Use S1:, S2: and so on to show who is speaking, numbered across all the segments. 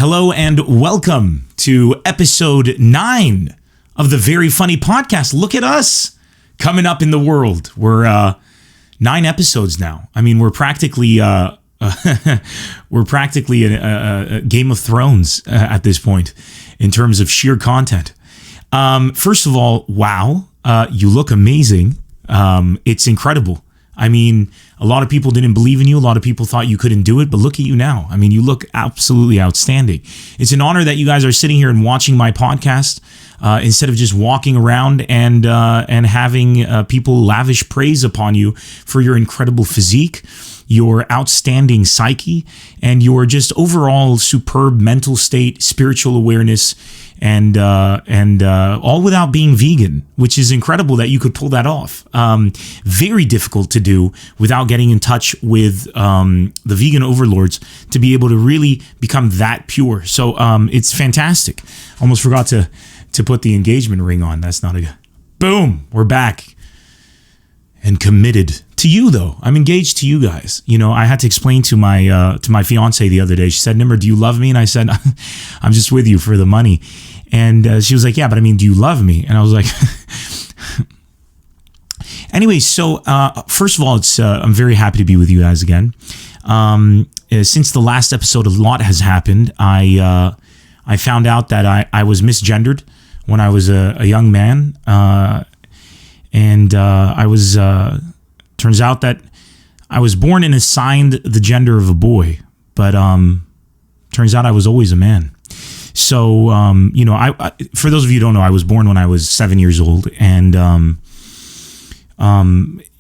S1: Hello and welcome to episode 9 of the Very Funny Podcast. Look at us coming up in the world. We're 9 episodes now. I mean, we're practically a Game of Thrones at this point in terms of sheer content. First of all, wow, you look amazing. It's incredible. I mean, a lot of people didn't believe in you. A lot of people thought you couldn't do it, but look at you now. I mean, you look absolutely outstanding. It's an honor that you guys are sitting here and watching my podcast instead of just walking around and having people lavish praise upon you for your incredible physique, your outstanding psyche, and your just overall superb mental state, spiritual awareness, and all without being vegan, which is incredible that you could pull that off. Very difficult to do without getting in touch with the vegan overlords to be able to really become that pure. So it's fantastic. Almost forgot to put the engagement ring on. That's not a... Boom! We're back. And committed to you, though. I'm engaged to you guys. You know, I had to explain to my fiance the other day. She said, "Nemr, do you love me?" And I said, "I'm just with you for the money." And she was like, "Yeah, but I mean, do you love me?" And I was like, anyway, so first of all, I'm very happy to be with you guys again. Since the last episode, a lot has happened. I found out that I was misgendered when I was a young man. And I was, turns out that I was born and assigned the gender of a boy, but turns out I was always a man. So, you know, I for those of you who don't know, I was born when I was 7 years old, and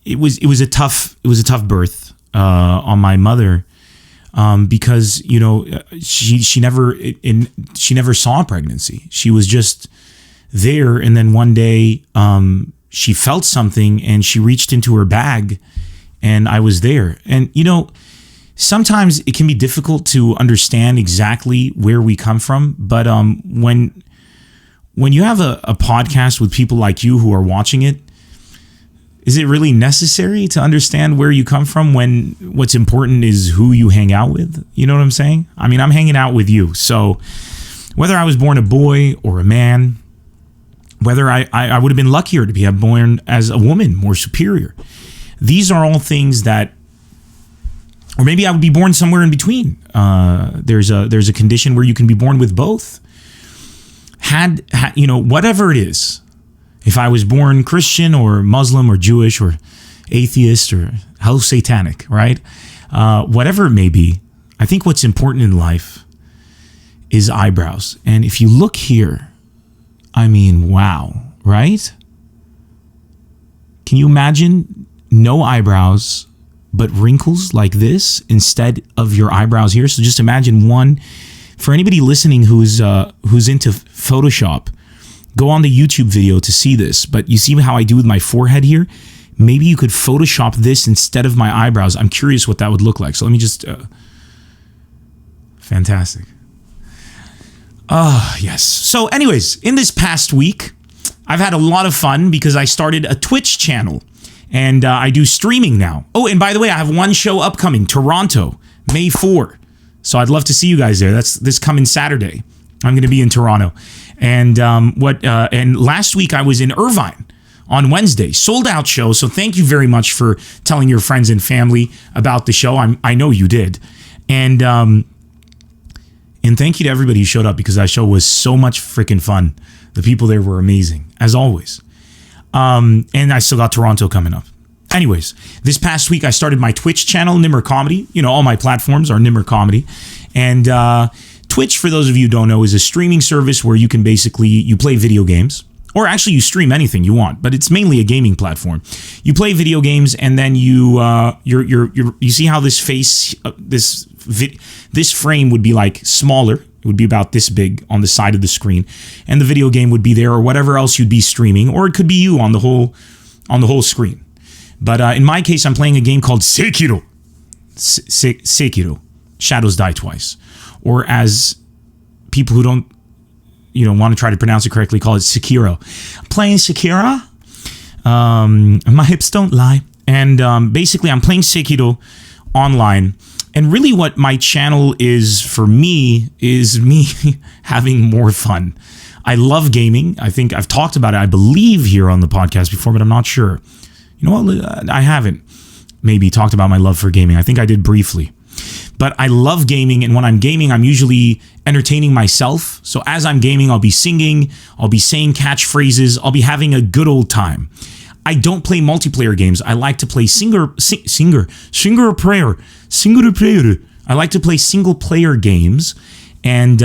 S1: it was a tough birth on my mother, because, you know, she never saw pregnancy. She was just there, and then one day, she felt something and she reached into her bag and I was there. And, you know, sometimes it can be difficult to understand exactly where we come from. But when you have a podcast with people like you who are watching it, is it really necessary to understand where you come from when what's important is who you hang out with? You know what I'm saying? I mean, I'm hanging out with you. So whether I was born a boy or a man, whether I would have been luckier to be born as a woman, more superior. These are all things that, or maybe I would be born somewhere in between. There's a condition where you can be born with both. Had you know, whatever it is, if I was born Christian or Muslim or Jewish or atheist or hell satanic, right? Whatever it may be, I think what's important in life is eyebrows. And if you look here, I mean, wow, right? Can you imagine no eyebrows, but wrinkles like this instead of your eyebrows here? So just imagine one. For anybody listening who's into Photoshop, go on the YouTube video to see this. But you see how I do with my forehead here? Maybe you could Photoshop this instead of my eyebrows. I'm curious what that would look like. So let me just... fantastic. Yes. So anyways, in this past week, I've had a lot of fun because I started a Twitch channel and I do streaming now. Oh, and by the way, I have one show upcoming, Toronto, May 4. So I'd love to see you guys there. That's this coming Saturday. I'm going to be in Toronto. And and last week I was in Irvine on Wednesday, sold out show. So thank you very much for telling your friends and family about the show. I know you did. And thank you to everybody who showed up because that show was so much freaking fun. The people there were amazing, as always. And I still got Toronto coming up. Anyways, this past week I started my Twitch channel, Nemr Comedy. You know, all my platforms are Nemr Comedy. And Twitch, for those of you who don't know, is a streaming service where you can you play video games. Or actually, you stream anything you want, but it's mainly a gaming platform. You play video games, and then you see how this face, this frame would be like smaller. It would be about this big on the side of the screen, and the video game would be there, or whatever else you'd be streaming, or it could be you on the whole screen. But in my case, I'm playing a game called Sekiro. Sekiro, Shadows Die Twice, or as people who don't want to try to pronounce it correctly, call it Sekiro. Playing Sekiro. My hips don't lie. And basically, I'm playing Sekiro online And really what my channel is for me is me having more fun. I love gaming. I think I've talked about it, I believe, here on the podcast before, but I'm not sure. You know what? I haven't maybe talked about my love for gaming. I think I did briefly. But I love gaming, and when I'm gaming, I'm usually entertaining myself. So as I'm gaming, I'll be singing, I'll be saying catchphrases, I'll be having a good old time. I don't play multiplayer games. I like to play single player. I like to play single player games, and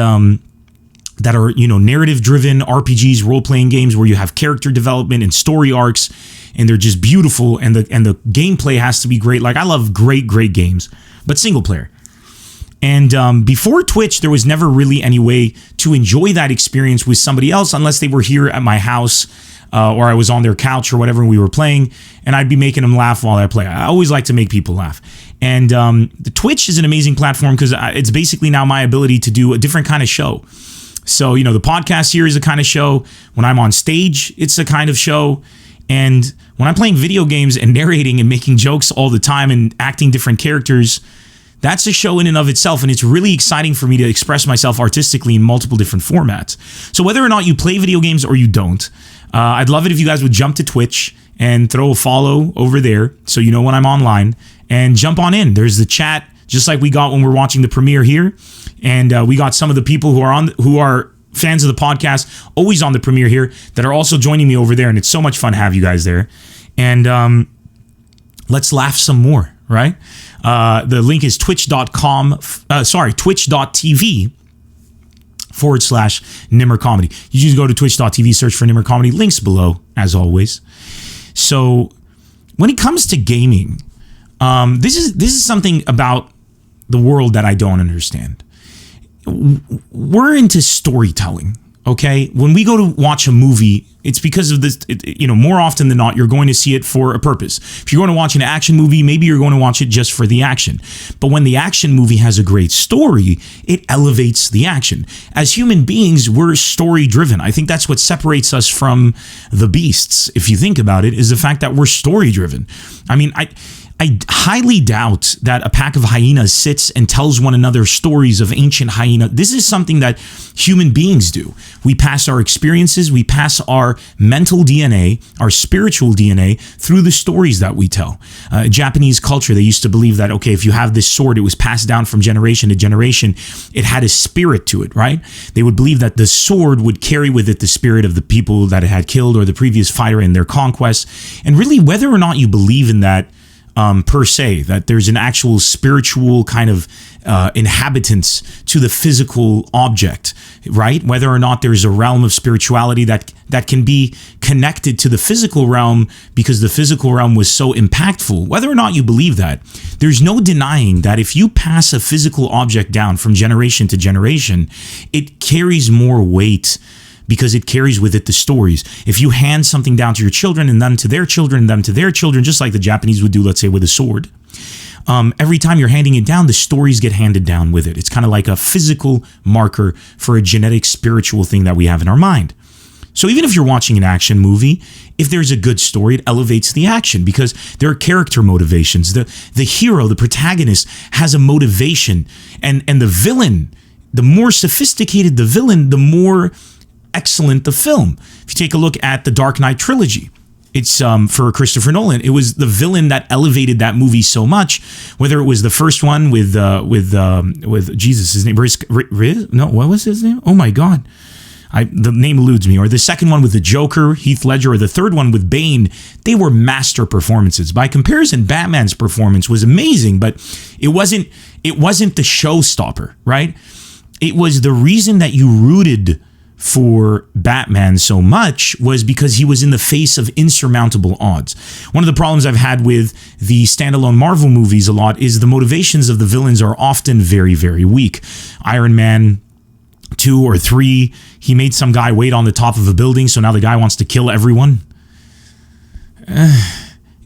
S1: that are, you know, narrative driven RPGs, role playing games where you have character development and story arcs, and they're just beautiful, and the gameplay has to be great. Like, I love great games, but single player. And before Twitch, there was never really any way to enjoy that experience with somebody else unless they were here at my house, or I was on their couch or whatever, and we were playing, and I'd be making them laugh while I play. I always like to make people laugh. And the Twitch is an amazing platform because it's basically now my ability to do a different kind of show. So, you know, the podcast here is a kind of show. When I'm on stage, it's a kind of show. And when I'm playing video games and narrating and making jokes all the time and acting different characters, that's a show in and of itself, and it's really exciting for me to express myself artistically in multiple different formats. So whether or not you play video games or you don't, I'd love it if you guys would jump to Twitch and throw a follow over there so you know when I'm online, and jump on in. There's the chat, just like we got when we're watching the premiere here, and we got some of the people who are fans of the podcast always on the premiere here that are also joining me over there, and it's so much fun to have you guys there. And let's laugh some more, right? The link is twitch.tv /Nemr Comedy. You just go to twitch.tv, search for Nemr Comedy. Links below, as always. So when it comes to gaming, this is something about the world that I don't understand. We're into storytelling, okay? When we go to watch a movie, it's because of this, you know, more often than not, you're going to see it for a purpose. If you're going to watch an action movie, maybe you're going to watch it just for the action. But when the action movie has a great story, it elevates the action. As human beings, we're story driven. I think that's what separates us from the beasts, if you think about it, is the fact that we're story driven. I mean, I highly doubt that a pack of hyenas sits and tells one another stories of ancient hyena. This is something that human beings do. We pass our experiences, we pass our mental DNA, our spiritual DNA through the stories that we tell. Japanese culture, they used to believe that, okay, if you have this sword, it was passed down from generation to generation. It had a spirit to it, right? They would believe that the sword would carry with it the spirit of the people that it had killed or the previous fighter in their conquest. And really, whether or not you believe in that, per se, that there's an actual spiritual kind of inhabitants to the physical object, right? Whether or not there's a realm of spirituality that can be connected to the physical realm because the physical realm was so impactful, whether or not you believe that, there's no denying that if you pass a physical object down from generation to generation, it carries more weight because it carries with it the stories. If you hand something down to your children and them to their children and them to their children, just like the Japanese would do, let's say, with a sword, every time you're handing it down, the stories get handed down with it. It's kind of like a physical marker for a genetic, spiritual thing that we have in our mind. So even if you're watching an action movie, if there's a good story, it elevates the action because there are character motivations. The hero, the protagonist, has a motivation. And the villain, the more sophisticated the villain, the more excellent the film. If you take a look at the Dark Knight trilogy, it's for Christopher Nolan. It was the villain that elevated that movie so much. Whether it was the first one with Jesus, his name, what was his name? Oh my God, the name eludes me. Or the second one with the Joker, Heath Ledger, or the third one with Bane. They were master performances. By comparison, Batman's performance was amazing, but it wasn't the showstopper, right? It was the reason that you rooted for Batman so much was because he was in the face of insurmountable odds. One of the problems I've had with the standalone Marvel movies a lot is the motivations of the villains are often very, very weak. Iron Man 2 or 3, he made some guy wait on the top of a building, so now the guy wants to kill everyone.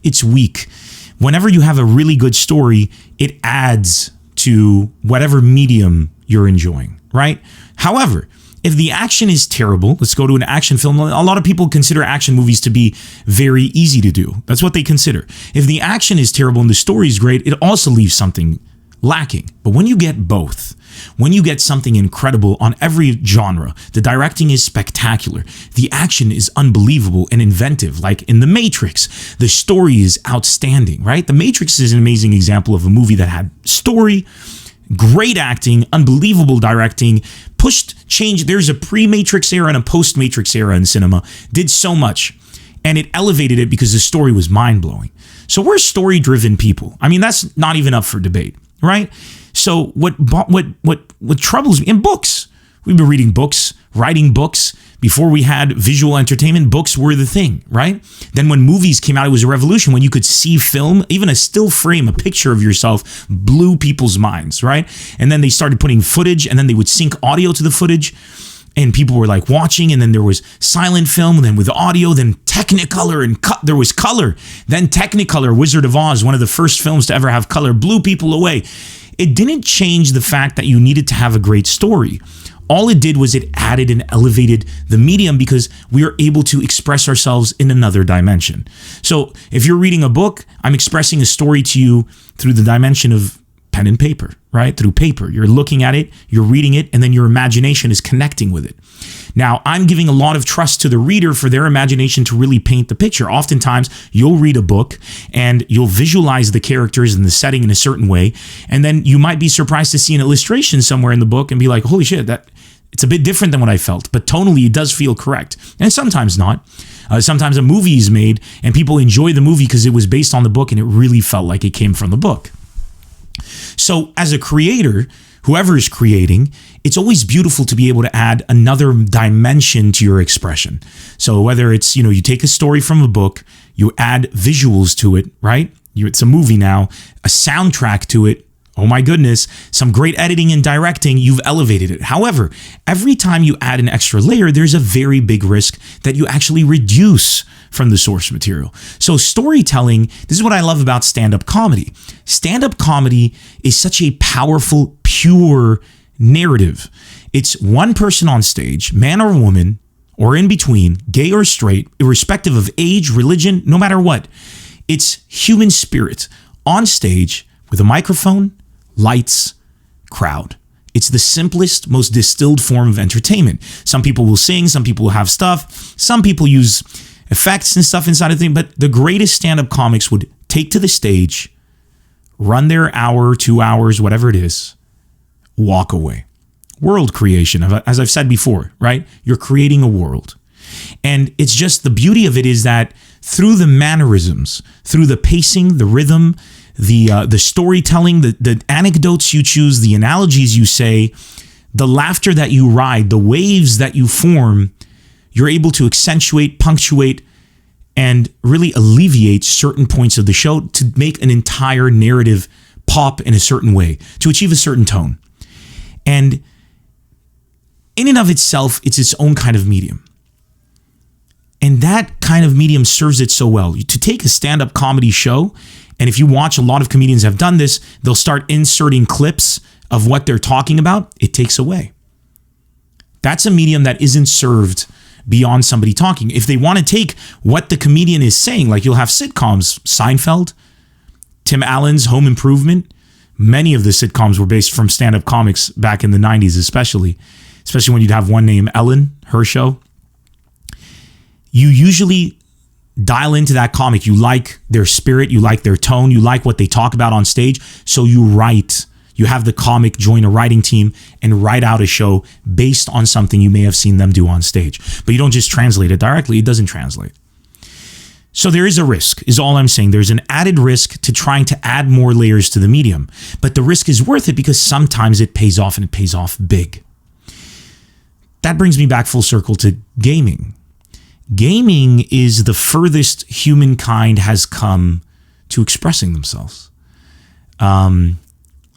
S1: It's weak. Whenever you have a really good story, it adds to whatever medium you're enjoying, right? However, if the action is terrible, let's go to an action film. A lot of people consider action movies to be very easy to do. That's what they consider. If the action is terrible and the story is great, it also leaves something lacking. But when you get both, when you get something incredible on every genre, the directing is spectacular, the action is unbelievable and inventive, like in The Matrix, the story is outstanding, right? The Matrix is an amazing example of a movie that had story, great acting, unbelievable directing, changed. There's a pre-Matrix era and a post-Matrix era in cinema, did so much, and it elevated it because the story was mind-blowing. So we're story-driven people. I mean, that's not even up for debate, right? So what troubles me in books, we've been reading books, writing books. Before we had visual entertainment, books were the thing, right? Then when movies came out, it was a revolution. When you could see film, even a still frame, a picture of yourself blew people's minds, right? And then they started putting footage, and then they would sync audio to the footage, and people were like watching, and then there was silent film, and then with audio, then Technicolor, and there was color. Then Technicolor, Wizard of Oz, one of the first films to ever have color, blew people away. It didn't change the fact that you needed to have a great story. All it did was it added and elevated the medium because we are able to express ourselves in another dimension. So if you're reading a book, I'm expressing a story to you through the dimension of pen and paper, right? Through paper. You're looking at it, you're reading it, and then your imagination is connecting with it. Now, I'm giving a lot of trust to the reader for their imagination to really paint the picture. Oftentimes, you'll read a book and you'll visualize the characters and the setting in a certain way, and then you might be surprised to see an illustration somewhere in the book and be like, holy shit, it's a bit different than what I felt, but tonally it does feel correct. And sometimes not. Sometimes a movie is made and people enjoy the movie because it was based on the book and it really felt like it came from the book. So as a creator, whoever is creating, it's always beautiful to be able to add another dimension to your expression. So whether it's, you take a story from a book, you add visuals to it, right? It's a movie now, a soundtrack to it. Oh my goodness, some great editing and directing, you've elevated it. However, every time you add an extra layer, there's a very big risk that you actually reduce from the source material. So storytelling, this is what I love about stand-up comedy. Stand-up comedy is such a powerful, pure narrative. It's one person on stage, man or woman, or in between, gay or straight, irrespective of age, religion, no matter what. It's human spirit on stage with a microphone, lights, crowd. It's the simplest, most distilled form of entertainment. Some people will sing, some people will have stuff, some people use effects and stuff inside of the thing, but the greatest stand-up comics would take to the stage, run their hour, 2 hours, whatever it is, walk away. World creation, as I've said before, right? You're creating a world. And it's just the beauty of it is that through the mannerisms, through the pacing, the rhythm, the storytelling, the anecdotes you choose, the analogies you say, the laughter that you ride, the waves that you form, you're able to accentuate, punctuate, and really alleviate certain points of the show to make an entire narrative pop in a certain way, to achieve a certain tone. And in and of itself, it's its own kind of medium. And that kind of medium serves it so well. To take a stand-up comedy show, and if you watch, a lot of comedians have done this, they'll start inserting clips of what they're talking about. It takes away. That's a medium that isn't served beyond somebody talking. If they want to take what the comedian is saying, like you'll have sitcoms, Seinfeld, Tim Allen's Home Improvement. Many of the sitcoms were based from stand-up comics back in the 90s, especially when you'd have one named Ellen, her show. You usually dial into that comic. You like their spirit, you like their tone, you like what they talk about on stage. So you write. You have the comic join a writing team and write out a show based on something you may have seen them do on stage. But you don't just translate it directly. It doesn't translate. So there is a risk, is all I'm saying. There's an added risk to trying to add more layers to the medium. But the risk is worth it because sometimes it pays off and it pays off big. That brings me back full circle to gaming. Gaming is the furthest humankind has come to expressing themselves.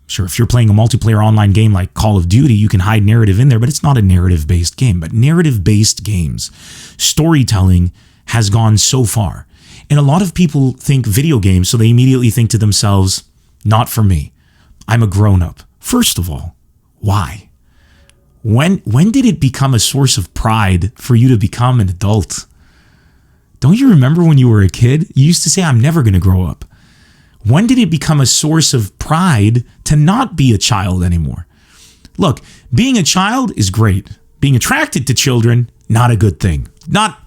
S1: Sure, if you're playing a multiplayer online game like Call of Duty, you can hide narrative in there, but it's not a narrative-based game. But narrative-based games, storytelling has gone so far. And a lot of people think video games, so they immediately think to themselves, not for me. I'm a grown-up. First of all, why? When did it become a source of pride for you to become an adult? Don't you remember when you were a kid? You used to say, I'm never going to grow up. When did it become a source of pride to not be a child anymore? Look, being a child is great. Being attracted to children, not a good thing. Not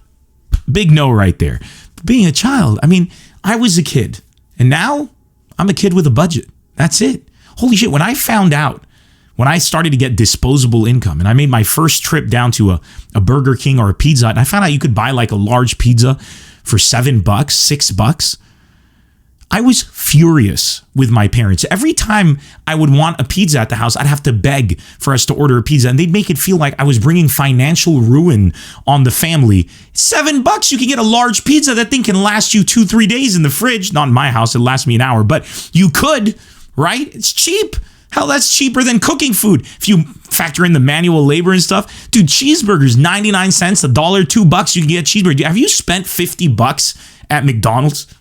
S1: big no right there. Being a child, I mean, I was a kid, and now I'm a kid with a budget. That's it. Holy shit, when I found out, when I started to get disposable income, and I made my first trip down to a Burger King or a Pizza Hut, and I found out you could buy like a large pizza for $7, $6, I was furious with my parents. Every time I would want a pizza at the house, I'd have to beg for us to order a pizza, and they'd make it feel like I was bringing financial ruin on the family. $7, you can get a large pizza. That thing can last you 2-3 days in the fridge. Not in my house, it lasts me an hour, but you could, right? It's cheap. Hell, that's cheaper than cooking food. If you factor in the manual labor and stuff, dude, cheeseburgers, 99 cents, $1, $2, you can get a cheeseburger. Have you spent $50 at McDonald's?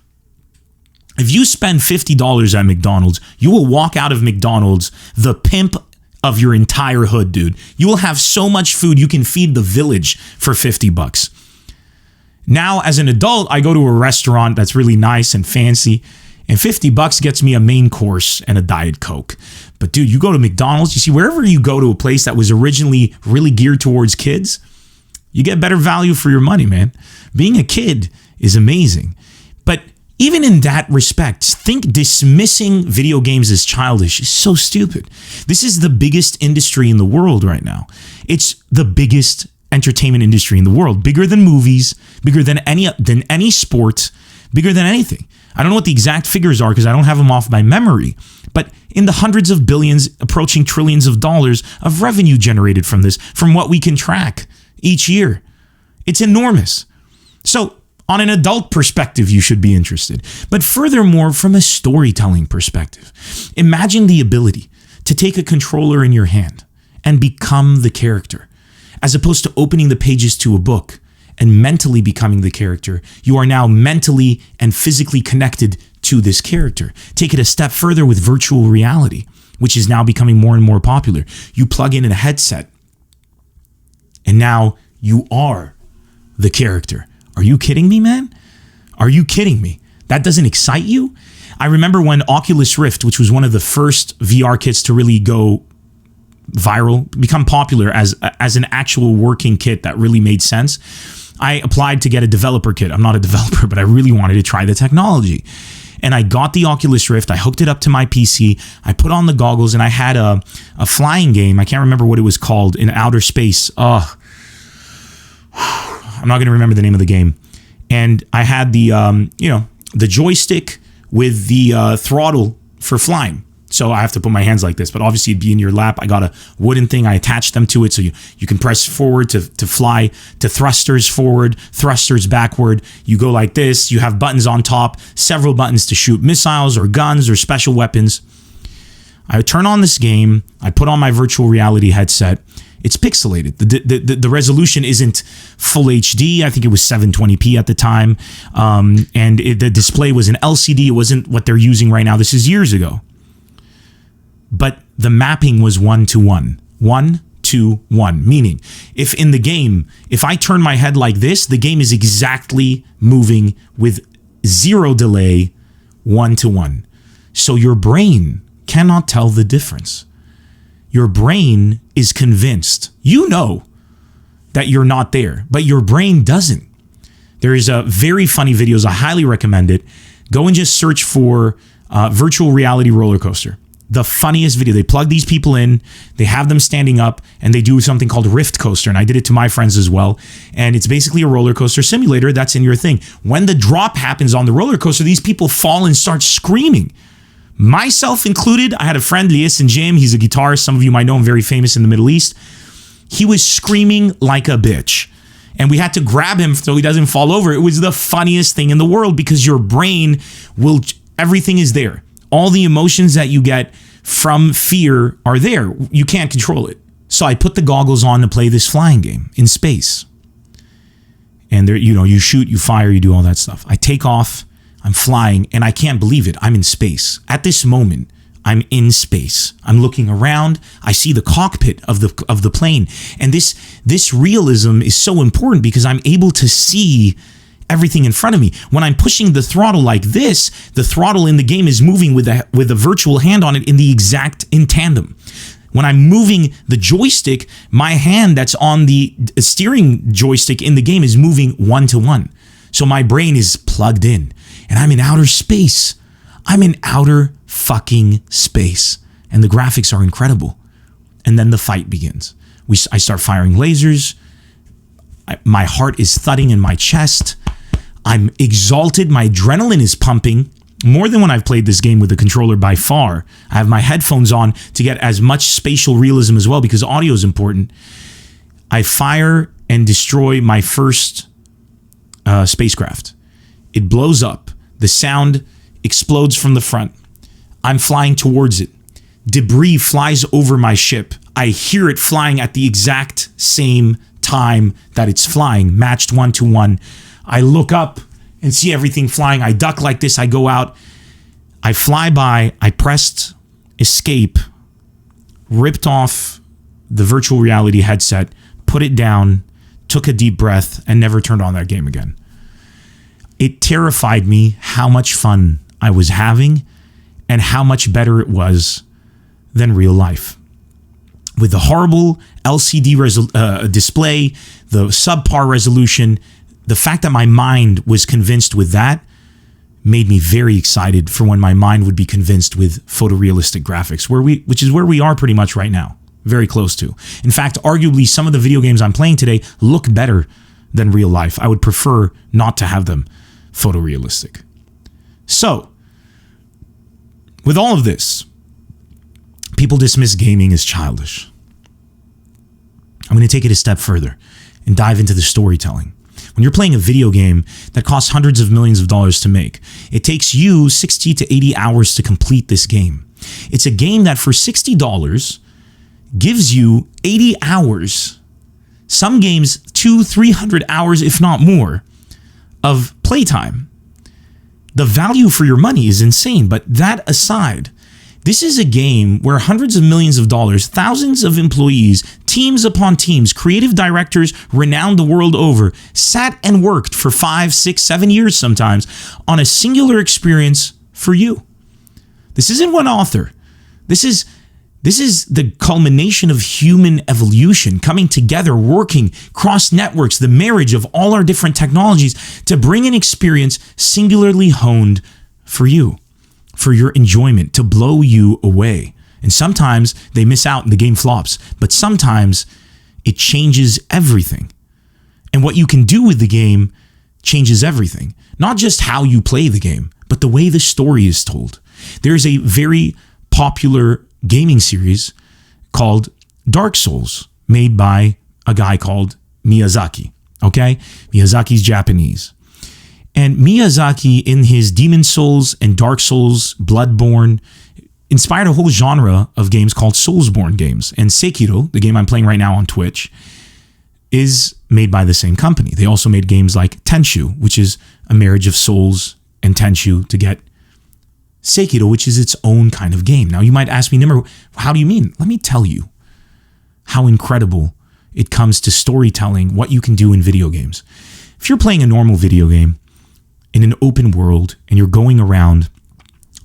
S1: If you spend $50 at McDonald's, you will walk out of McDonald's the pimp of your entire hood, dude. You will have so much food you can feed the village for $50. Now, as an adult, I go to a restaurant that's really nice and fancy, and $50 gets me a main course and a Diet Coke. But dude, you go to McDonald's, you see, wherever you go to a place that was originally really geared towards kids, you get better value for your money, man. Being a kid is amazing. But even in that respect, think dismissing video games as childish is so stupid. This is the biggest industry in the world right now. It's the biggest entertainment industry in the world, bigger than movies, bigger than any sport, bigger than anything. I don't know what the exact figures are because I don't have them off by memory, but in the hundreds of billions, approaching trillions of dollars of revenue generated from this, from what we can track each year. It's enormous. So on an adult perspective, you should be interested. But furthermore, from a storytelling perspective, imagine the ability to take a controller in your hand and become the character. As opposed to opening the pages to a book and mentally becoming the character, you are now mentally and physically connected to this character. Take it a step further with virtual reality, which is now becoming more and more popular. You plug in a headset, and now you are the character. Are you kidding me, man? Are you kidding me? That doesn't excite you? I remember when Oculus Rift, which was one of the first VR kits to really go viral, become popular as an actual working kit that really made sense, I applied to get a developer kit. I'm not a developer, but I really wanted to try the technology. And I got the Oculus Rift, I hooked it up to my PC, I put on the goggles, and I had a flying game. I can't remember what it was called, in outer space. I'm not going to remember the name of the game. And I had the joystick with the throttle for flying. So I have to put my hands like this, but obviously it'd be in your lap. I got a wooden thing. I attached them to it so you can press forward to fly, to thrusters forward, thrusters backward. You go like this. You have buttons on top, several buttons to shoot missiles or guns or special weapons. I turn on this game. I put on my virtual reality headset. It's pixelated. The resolution isn't full HD. I think it was 720p at the time. And the display was an LCD. It wasn't what they're using right now. This is years ago. But the mapping was 1-to-1. 1-to-1. Meaning, if in the game, if I turn my head like this, the game is exactly moving with zero delay, 1-to-1. So your brain cannot tell the difference. Your brain is convinced. You know that you're not there, but your brain doesn't. There is a very funny videos. I highly recommend it. Go and just search for virtual reality roller coaster. The funniest video. They plug these people in, they have them standing up, and they do something called Rift Coaster, and I did it to my friends as well. And it's basically a roller coaster simulator that's in your thing. When the drop happens on the roller coaster, these people fall and start screaming. Myself included. I had a friend, Lias and Jim. He's a guitarist. Some of you might know him, very famous in the Middle East. He was screaming like a bitch. And we had to grab him so he doesn't fall over. It was the funniest thing in the world because your brain will, everything is there. All the emotions that you get from fear are there. You can't control it. So I put the goggles on to play this flying game in space. And there, you shoot, you fire, you do all that stuff. I take off, I'm flying, and I can't believe it. I'm in space. At this moment, I'm in space. I'm looking around. I see the cockpit of the plane. And this realism is so important because I'm able to see everything in front of me. When I'm pushing the throttle like this, the throttle in the game is moving with a virtual hand on it in tandem. When I'm moving the joystick, my hand that's on the steering joystick in the game is moving 1-to-1. So my brain is plugged in, and I'm in outer space. I'm in outer fucking space, and the graphics are incredible. And then the fight begins. I start firing lasers. My heart is thudding in my chest. I'm exalted. My adrenaline is pumping more than when I've played this game with a controller by far. I have my headphones on to get as much spatial realism as well because audio is important. I fire and destroy my first spacecraft. It blows up. The sound explodes from the front. I'm flying towards it. Debris flies over my ship. I hear it flying at the exact same time that it's flying, matched 1-to-1. I look up and see everything flying. I duck like this. I go out. I fly by. I pressed escape, ripped off the virtual reality headset, put it down, took a deep breath, and never turned on that game again. It terrified me how much fun I was having and how much better it was than real life. With the horrible LCD display, the subpar resolution, the fact that my mind was convinced with that made me very excited for when my mind would be convinced with photorealistic graphics, which is where we are pretty much right now, very close to. In fact, arguably some of the video games I'm playing today look better than real life. I would prefer not to have them photorealistic. So, with all of this, people dismiss gaming as childish. I'm going to take it a step further and dive into the storytelling. When you're playing a video game that costs hundreds of millions of dollars to make, it takes you 60 to 80 hours to complete this game. It's a game that for $60 gives you 80 hours, some games 200-300 hours, if not more, of playtime. The value for your money is insane, but that aside, this is a game where hundreds of millions of dollars, thousands of employees, teams upon teams, creative directors renowned the world over, sat and worked for 5, 6, 7 years sometimes on a singular experience for you. This isn't one author. This is the culmination of human evolution coming together, working cross networks, the marriage of all our different technologies to bring an experience singularly honed for you, for your enjoyment, to blow you away. And sometimes they miss out and the game flops, but sometimes it changes everything. And what you can do with the game changes everything. Not just how you play the game, but the way the story is told. There's a very popular gaming series called Dark Souls, made by a guy called Miyazaki. Okay? Miyazaki's Japanese. And Miyazaki, in his Demon Souls and Dark Souls, Bloodborne, inspired a whole genre of games called Soulsborne games. And Sekiro, the game I'm playing right now on Twitch, is made by the same company. They also made games like Tenchu, which is a marriage of Souls and Tenchu to get Sekiro, which is its own kind of game. Now, you might ask me, Nemr, how do you mean? Let me tell you how incredible it comes to storytelling, what you can do in video games. If you're playing a normal video game in an open world and you're going around,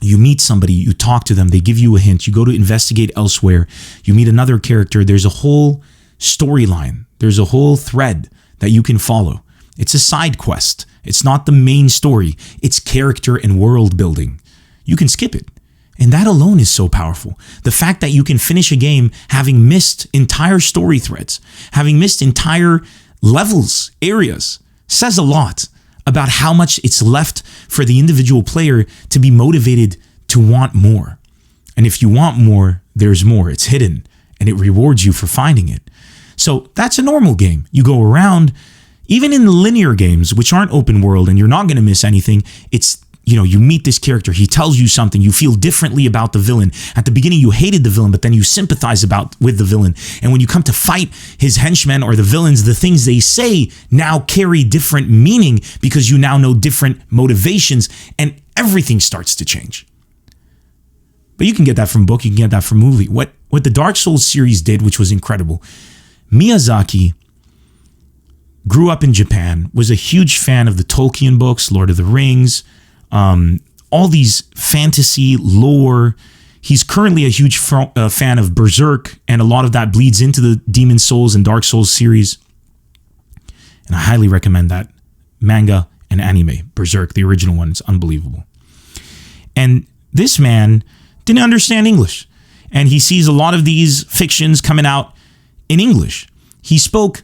S1: you meet somebody, you talk to them, they give you a hint, you go to investigate elsewhere, you meet another character, there's a whole storyline, there's a whole thread that you can follow. It's a side quest. It's not the main story. It's character and world building. You can skip it. And that alone is so powerful. The fact that you can finish a game having missed entire story threads, having missed entire levels, areas, says a lot about how much it's left for the individual player to be motivated to want more. And if you want more, there's more. It's hidden and it rewards you for finding it. So that's a normal game. You go around, even in the linear games, which aren't open world and you're not going to miss anything, it's, you meet this character, he tells you something, you feel differently about the villain. At the beginning, you hated the villain, but then you sympathize with the villain. And when you come to fight his henchmen or the villains, the things they say now carry different meaning because you now know different motivations and everything starts to change. But you can get that from book, you can get that from movie. What the Dark Souls series did, which was incredible, Miyazaki grew up in Japan, was a huge fan of the Tolkien books, Lord of the Rings, all these fantasy lore. He's currently a huge fan of Berserk, and a lot of that bleeds into the Demon Souls and Dark Souls series. And I highly recommend that manga and anime. Berserk, the original one, is unbelievable. And this man didn't understand English, and he sees a lot of these fictions coming out in English. He spoke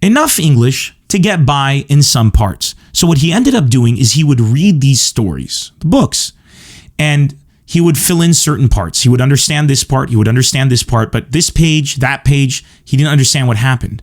S1: enough English to get by in some parts. So what he ended up doing is he would read these stories, the books, and he would fill in certain parts. He would understand this part, he would understand this part, but this page, that page, he didn't understand what happened.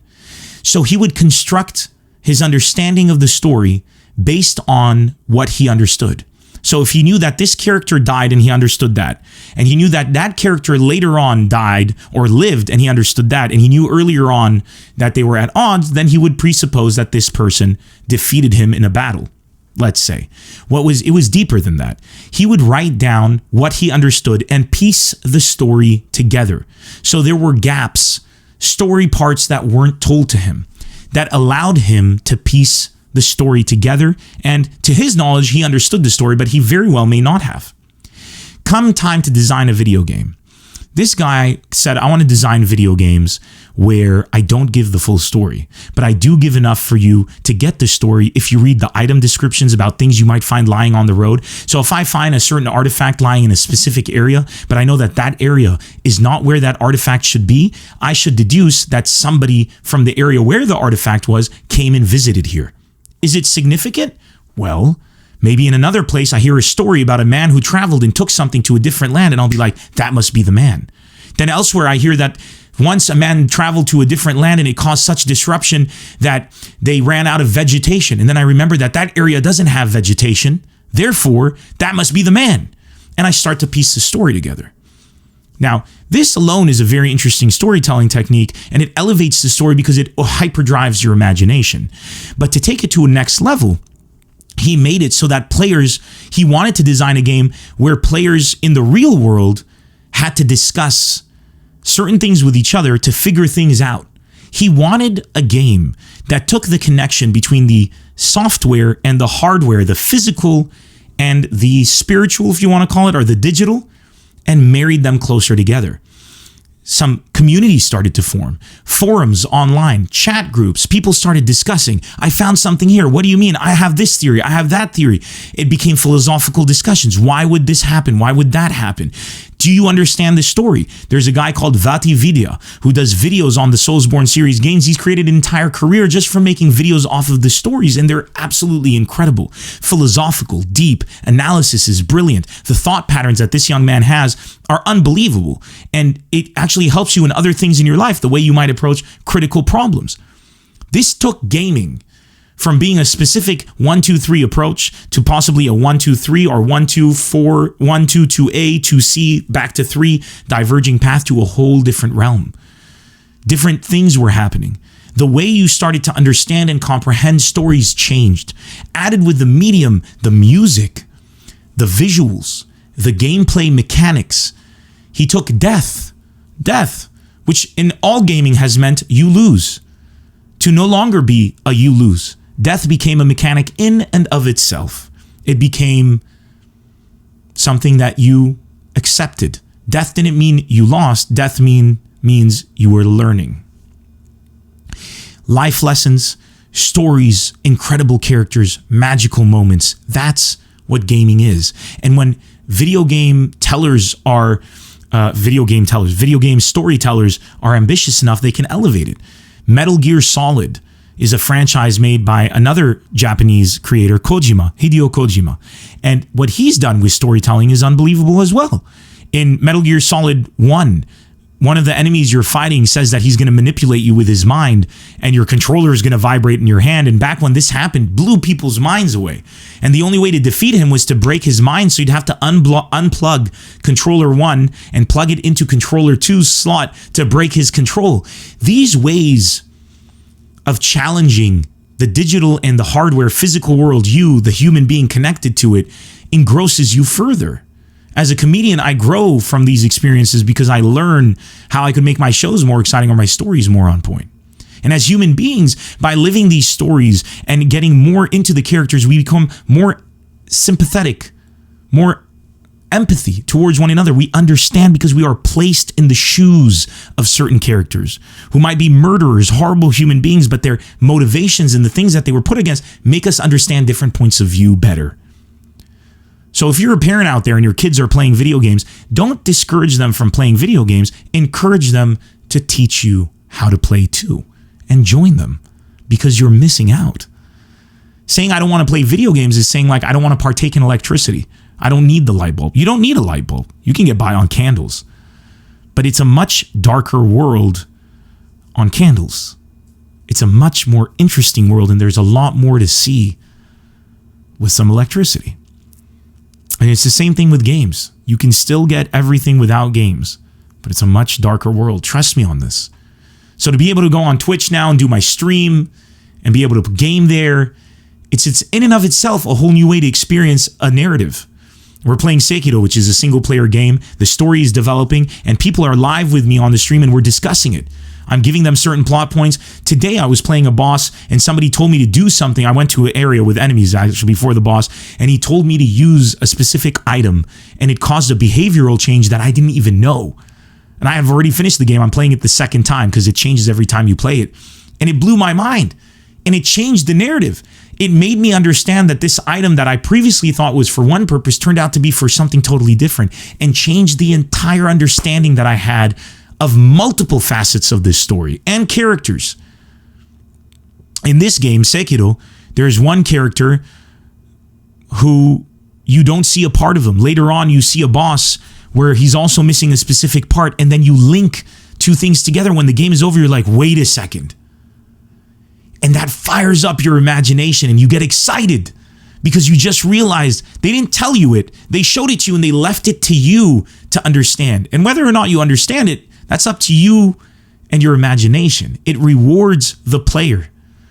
S1: So he would construct his understanding of the story based on what he understood. So if he knew that this character died and he understood that, and he knew that that character later on died or lived and he understood that, and he knew earlier on that they were at odds, then he would presuppose that this person defeated him in a battle, let's say. It was deeper than that. He would write down what he understood and piece the story together. So there were gaps, story parts that weren't told to him, that allowed him to piece the story together, and to his knowledge, he understood the story, but he very well may not have. Come time to design a video game. This guy said, I want to design video games where I don't give the full story, but I do give enough for you to get the story if you read the item descriptions about things you might find lying on the road. So if I find a certain artifact lying in a specific area, but I know that that area is not where that artifact should be, I should deduce that somebody from the area where the artifact was came and visited here. Is it significant? Well, maybe in another place I hear a story about a man who traveled and took something to a different land, and I'll be like, that must be the man. Then elsewhere I hear that once a man traveled to a different land and it caused such disruption that they ran out of vegetation. And then I remember that that area doesn't have vegetation. Therefore, that must be the man. And I start to piece the story together. Now, this alone is a very interesting storytelling technique, and it elevates the story because it hyperdrives your imagination. But to take it to a next level, he made it so that he wanted to design a game where players in the real world had to discuss certain things with each other to figure things out. He wanted a game that took the connection between the software and the hardware, the physical and the spiritual, if you want to call it, or the digital, and married them closer together. Some communities started to form, forums online, chat groups. People started discussing, I found something here. What do you mean? I have this theory. I have that theory. It became philosophical discussions. Why would this happen? Why would that happen? Do you understand the story? There's a guy called Vati Vidya who does videos on the Soulsborne series games. He's created an entire career just from making videos off of the stories, and they're absolutely incredible. Philosophical, deep, analysis is brilliant. The thought patterns that this young man has are unbelievable, and it actually helps you in other things in your life, the way you might approach critical problems. This took gaming from being a specific 1-2-3 approach to possibly a 1-2-3 or 1-2-4, 1-2 to A to C, back to 3, diverging path to a whole different realm. Different things were happening. The way you started to understand and comprehend stories changed. Added with the medium, the music, the visuals, the gameplay mechanics. He took death, which in all gaming has meant you lose, to no longer be a you lose. Death became a mechanic in and of itself. It became something that you accepted. Death didn't mean you lost. Death means you were learning. Life lessons, stories, incredible characters, magical moments. That's what gaming is. And when video game storytellers are ambitious enough, they can elevate it. Metal Gear Solid is a franchise made by another Japanese creator, Hideo Kojima. And what he's done with storytelling is unbelievable as well. In Metal Gear Solid 1, one of the enemies you're fighting says that he's going to manipulate you with his mind, and your controller is going to vibrate in your hand. And back when this happened, blew people's minds away. And the only way to defeat him was to break his mind, so you'd have to unplug controller 1 and plug it into controller 2's slot to break his control. These ways of challenging the digital and the hardware physical world, you, the human being connected to it, engrosses you further. As a comedian, I grow from these experiences because I learn how I could make my shows more exciting or my stories more on point. And as human beings, by living these stories and getting more into the characters, we become more sympathetic, more empathy towards one another. We understand because we are placed in the shoes of certain characters who might be murderers, horrible human beings, but their motivations and the things that they were put against make us understand different points of view better. So if you're a parent out there and your kids are playing video games, don't discourage them from playing video games. Encourage them to teach you how to play too, and join them, because you're missing out. Saying I don't want to play video games is saying like I don't want to partake in electricity. I don't need the light bulb. You don't need a light bulb. You can get by on candles. But it's a much darker world on candles. It's a much more interesting world, and there's a lot more to see with some electricity. And it's the same thing with games. You can still get everything without games, but it's a much darker world. Trust me on this. So to be able to go on Twitch now and do my stream and be able to game there, it's in and of itself a whole new way to experience a narrative. We're playing Sekiro, which is a single player game. The story is developing and people are live with me on the stream and we're discussing it. I'm giving them certain plot points. Today I was playing a boss and somebody told me to do something. I went to an area with enemies actually before the boss, and he told me to use a specific item, and it caused a behavioral change that I didn't even know. And I have already finished the game. I'm playing it the second time because it changes every time you play it. And it blew my mind. And it changed the narrative. It made me understand that this item that I previously thought was for one purpose turned out to be for something totally different, and changed the entire understanding that I had of multiple facets of this story and characters. In this game, Sekiro, there's one character who you don't see a part of him. Later on, you see a boss where he's also missing a specific part, and then you link two things together. When the game is over, you're like, wait a second. And that fires up your imagination, and you get excited because you just realized they didn't tell you it. They showed it to you, and they left it to you to understand. And whether or not you understand it, that's up to you and your imagination. It rewards the player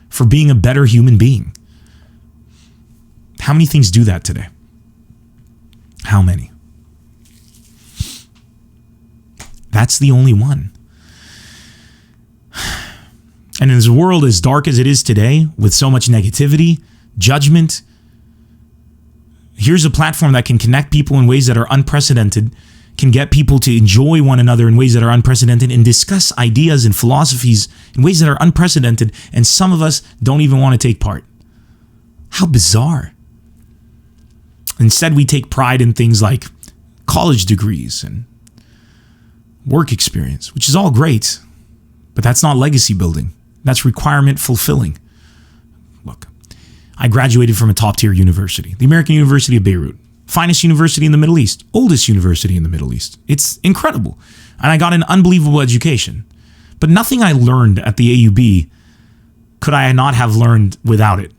S1: for being a better human being. How many things do that today? How many? That's the only one. And in this world as dark as it is today, with so much negativity, judgment, here's a platform that can connect people in ways that are unprecedented, can get people to enjoy one another in ways that are unprecedented, and discuss ideas and philosophies in ways that are unprecedented, and some of us don't even want to take part. How bizarre. Instead, we take pride in things like college degrees and work experience, which is all great, but that's not legacy building. That's requirement fulfilling. Look, I graduated from a top-tier university, the American University of Beirut. Finest university in the Middle East, oldest university in the Middle East. It's incredible. And I got an unbelievable education. But nothing I learned at the AUB could I not have learned without it.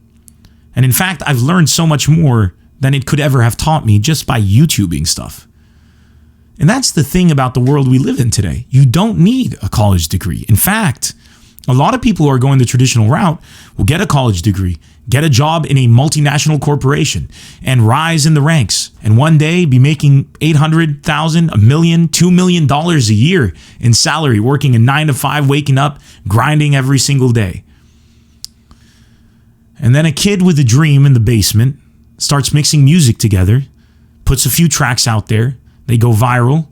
S1: And in fact, I've learned so much more than it could ever have taught me just by YouTubing stuff. And that's the thing about the world we live in today. You don't need a college degree. In fact, a lot of people who are going the traditional route will get a college degree, get a job in a multinational corporation, and rise in the ranks, and one day be making $800,000, $1 million, $2 million a year in salary, working a 9 to 5, waking up, grinding every single day. And then a kid with a dream in the basement starts mixing music together, puts a few tracks out there, they go viral,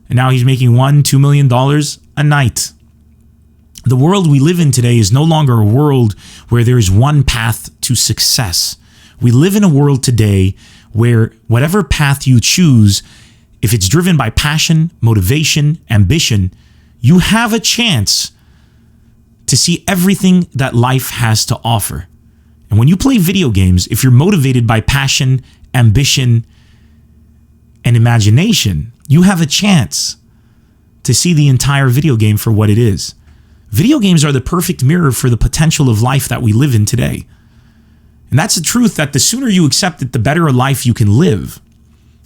S1: and now he's making $1, $2 million a night. The world we live in today is no longer a world where there is one path to success. We live in a world today where whatever path you choose, if it's driven by passion, motivation, ambition, you have a chance to see everything that life has to offer. And when you play video games, if you're motivated by passion, ambition, and imagination, you have a chance to see the entire video game for what it is. Video games are the perfect mirror for the potential of life that we live in today. And that's the truth, that the sooner you accept it, the better a life you can live.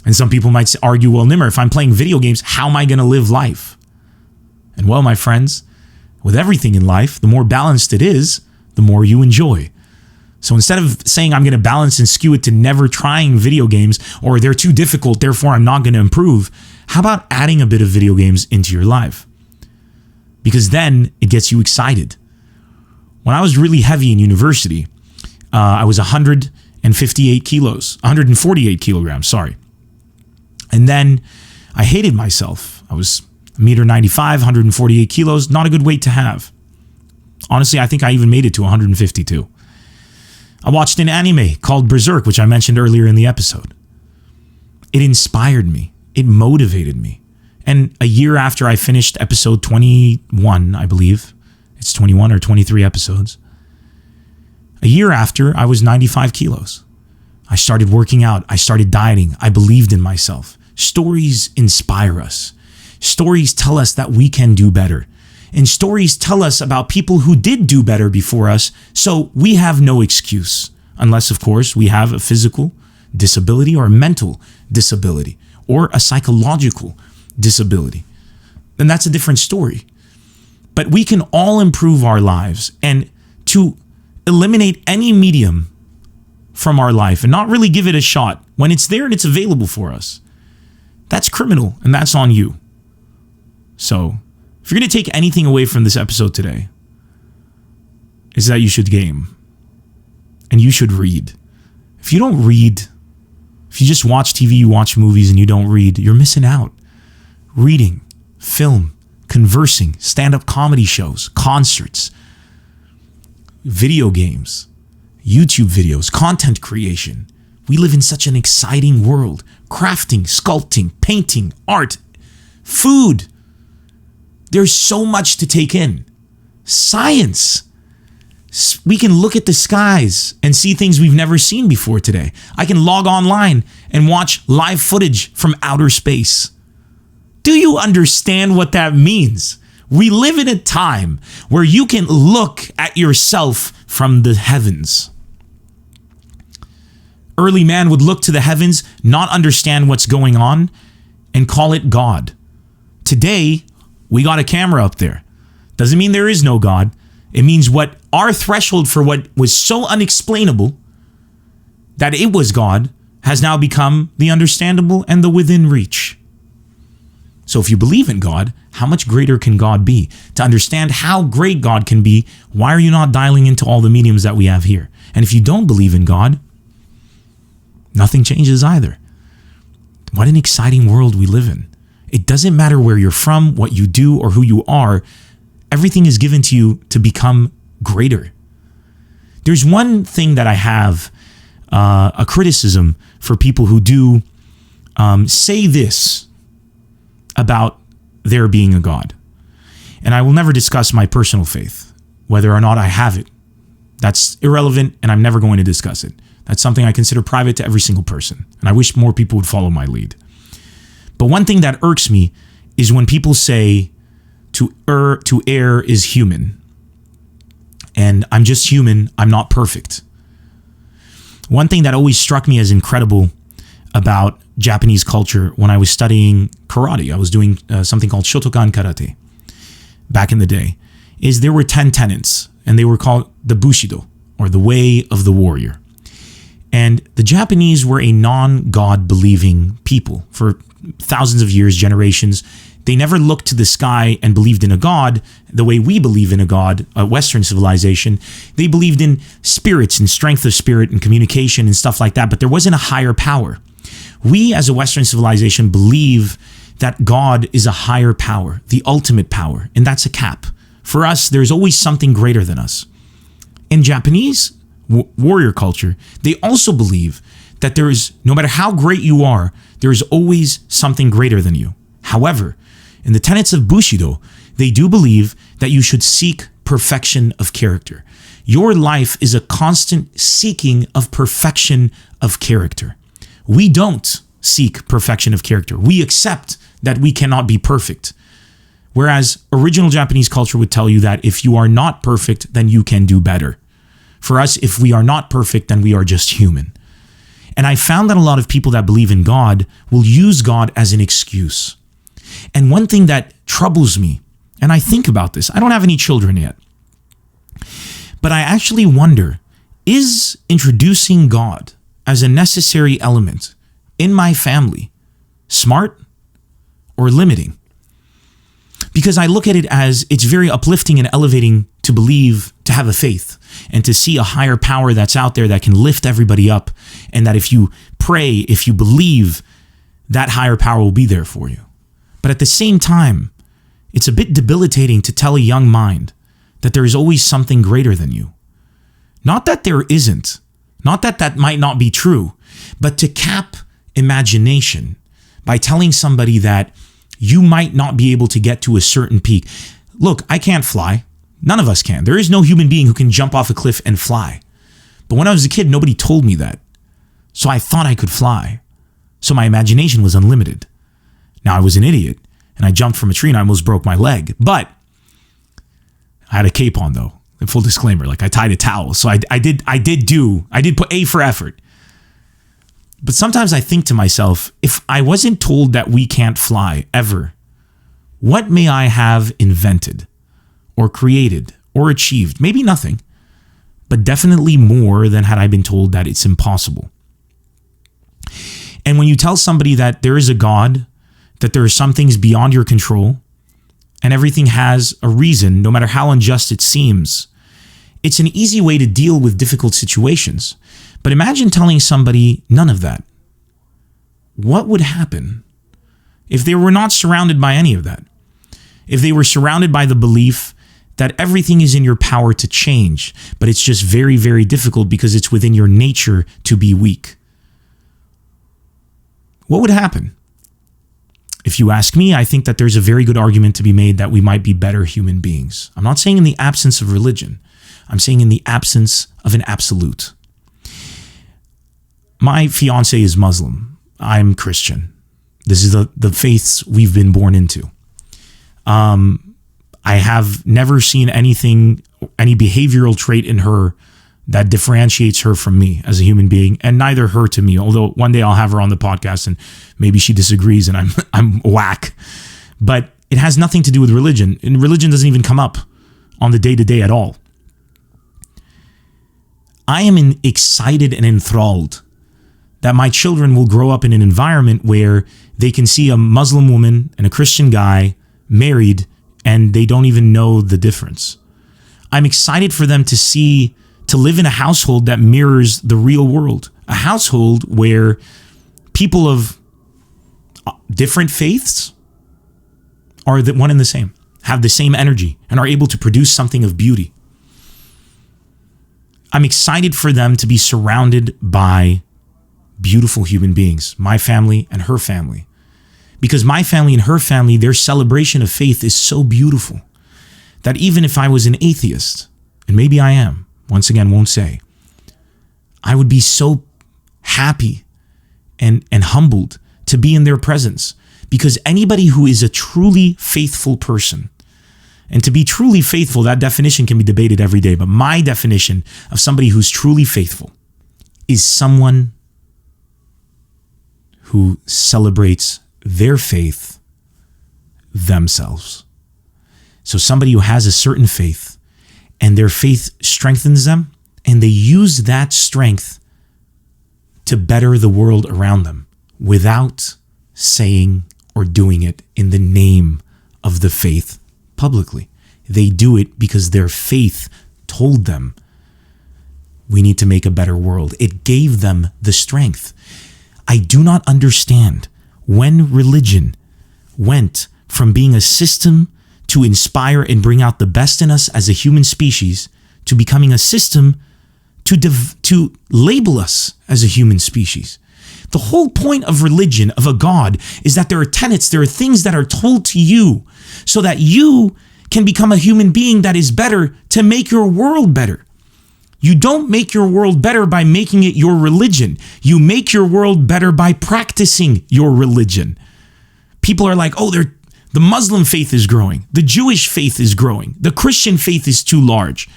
S1: And some people might argue, well, Nemr, if I'm playing video games, how am I going to live life? And well, my friends, with everything in life, the more balanced it is, the more you enjoy. So instead of saying I'm going to balance and skew it to never trying video games, or they're too difficult, therefore I'm not going to improve, how about adding a bit of video games into your life? Because then it gets you excited. When I was really heavy in university, I was 148 kilograms, sorry. And then I hated myself. I was 1.95 meters, 148 kilos, not a good weight to have. Honestly, I think I even made it to 152. I watched an anime called Berserk, which I mentioned earlier in the episode. It inspired me. It motivated me. And a year after I finished episode 21, I believe, it's 21 or 23 episodes. A year after, I was 95 kilos. I started working out. I started dieting. I believed in myself. Stories inspire us. Stories tell us that we can do better. And stories tell us about people who did do better before us, so we have no excuse. Unless, of course, we have a physical disability or a mental disability or a psychological disability. Then that's a different story. But we can all improve our lives, and to eliminate any medium from our life and not really give it a shot when it's there and it's available for us, that's criminal, and that's on you. So, if you're going to take anything away from this episode today, is that you should game. And you should read. If you don't read, if you just watch TV, you watch movies, and you don't read, you're missing out. Reading, film, conversing, stand-up comedy shows, concerts, video games, YouTube videos, content creation. We live in such an exciting world. Crafting, sculpting, painting, art, food. There's so much to take in. Science. We can look at the skies and see things we've never seen before today. I can log online and watch live footage from outer space. Do you understand what that means? We live in a time where you can look at yourself from the heavens. Early man would look to the heavens, not understand what's going on, and call it God. Today, we got a camera up there. Doesn't mean there is no God. It means what our threshold for what was so unexplainable that it was God has now become the understandable and the within reach. So if you believe in God, how much greater can God be? To understand how great God can be, why are you not dialing into all the mediums that we have here? And if you don't believe in God, nothing changes either. What an exciting world we live in. It doesn't matter where you're from, what you do, or who you are. Everything is given to you to become greater. There's one thing that I have, a criticism for people who do say this about there being a God. And I will never discuss my personal faith, whether or not I have it. That's irrelevant, and I'm never going to discuss it. That's something I consider private to every single person. And I wish more people would follow my lead. But one thing that irks me is when people say to err is human. And I'm just human. I'm not perfect. One thing that always struck me as incredible about Japanese culture when I was studying karate, I was doing something called Shotokan Karate back in the day, is there were 10 tenets, and they were called the Bushido, or the way of the warrior. And the Japanese were a non-God believing people for thousands of years, generations. They never looked to the sky and believed in a God the way we believe in a God, a Western civilization. They believed in spirits and strength of spirit and communication and stuff like that, but there wasn't a higher power. We as a Western civilization believe that God is a higher power, the ultimate power, and that's a cap. For us, there's always something greater than us. In Japanese warrior culture, they also believe that there is, no matter how great you are, there is always something greater than you. However, in the tenets of Bushido, they do believe that you should seek perfection of character. Your life is a constant seeking of perfection of character. We don't seek perfection of character. We accept that we cannot be perfect. Whereas original Japanese culture would tell you that if you are not perfect, then you can do better. For us, if we are not perfect, then we are just human. And I found that a lot of people that believe in God will use God as an excuse. And one thing that troubles me, and I think about this, I don't have any children yet, but I actually wonder, is introducing God as a necessary element in my family smart or limiting? Because I look at it as it's very uplifting and elevating to believe, to have a faith, and to see a higher power that's out there that can lift everybody up, and that if you pray, if you believe, that higher power will be there for you. But at the same time, it's a bit debilitating to tell a young mind that there is always something greater than you. Not that there isn't, not that that might not be true, but to cap imagination by telling somebody that you might not be able to get to a certain peak. Look, I can't fly. None of us can. There is no human being who can jump off a cliff and fly. But when I was a kid, nobody told me that. So I thought I could fly. So my imagination was unlimited. Now I was an idiot and I jumped from a tree and I almost broke my leg. But I had a cape on though. And full disclaimer, like I tied a towel. So I did put A for effort. But sometimes I think to myself, if I wasn't told that we can't fly ever, what may I have invented or created or achieved? Maybe nothing, but definitely more than had I been told that it's impossible. And when you tell somebody that there is a God, that there are some things beyond your control, and everything has a reason, no matter how unjust it seems, it's an easy way to deal with difficult situations. But imagine telling somebody none of that. What would happen if they were not surrounded by any of that? If they were surrounded by the belief that everything is in your power to change, but it's just very, very difficult because it's within your nature to be weak. What would happen? If you ask me, I think that there's a very good argument to be made that we might be better human beings. I'm not saying in the absence of religion. I'm saying in the absence of an absolute. My fiance is Muslim. I'm Christian. This is the faiths we've been born into. I have never seen any behavioral trait in her that differentiates her from me as a human being, and neither her to me. Although one day I'll have her on the podcast and maybe she disagrees and I'm whack. But it has nothing to do with religion. And religion doesn't even come up on the day-to-day at all. I am excited and enthralled that my children will grow up in an environment where they can see a Muslim woman and a Christian guy married and they don't even know the difference. I'm excited for them to live in a household that mirrors the real world, a household where people of different faiths are one and the same, have the same energy, and are able to produce something of beauty. I'm excited for them to be surrounded by beautiful human beings, my family and her family. Because my family and her family, their celebration of faith is so beautiful that even if I was an atheist, and maybe I am, once again, won't say, I would be so happy and humbled to be in their presence. Because anybody who is a truly faithful person, and to be truly faithful, that definition can be debated every day, but my definition of somebody who's truly faithful is someone who celebrates their faith themselves. So somebody who has a certain faith and their faith strengthens them and they use that strength to better the world around them without saying or doing it in the name of the faith publicly. They do it because their faith told them we need to make a better world. It gave them the strength. I do not understand when religion went from being a system to inspire and bring out the best in us as a human species to becoming a system to label us as a human species. The whole point of religion, of a God, is that there are tenets, there are things that are told to you so that you can become a human being that is better to make your world better. You don't make your world better by making it your religion. You make your world better by practicing your religion. People are like, the Muslim faith is growing. The Jewish faith is growing. The Christian faith is too large.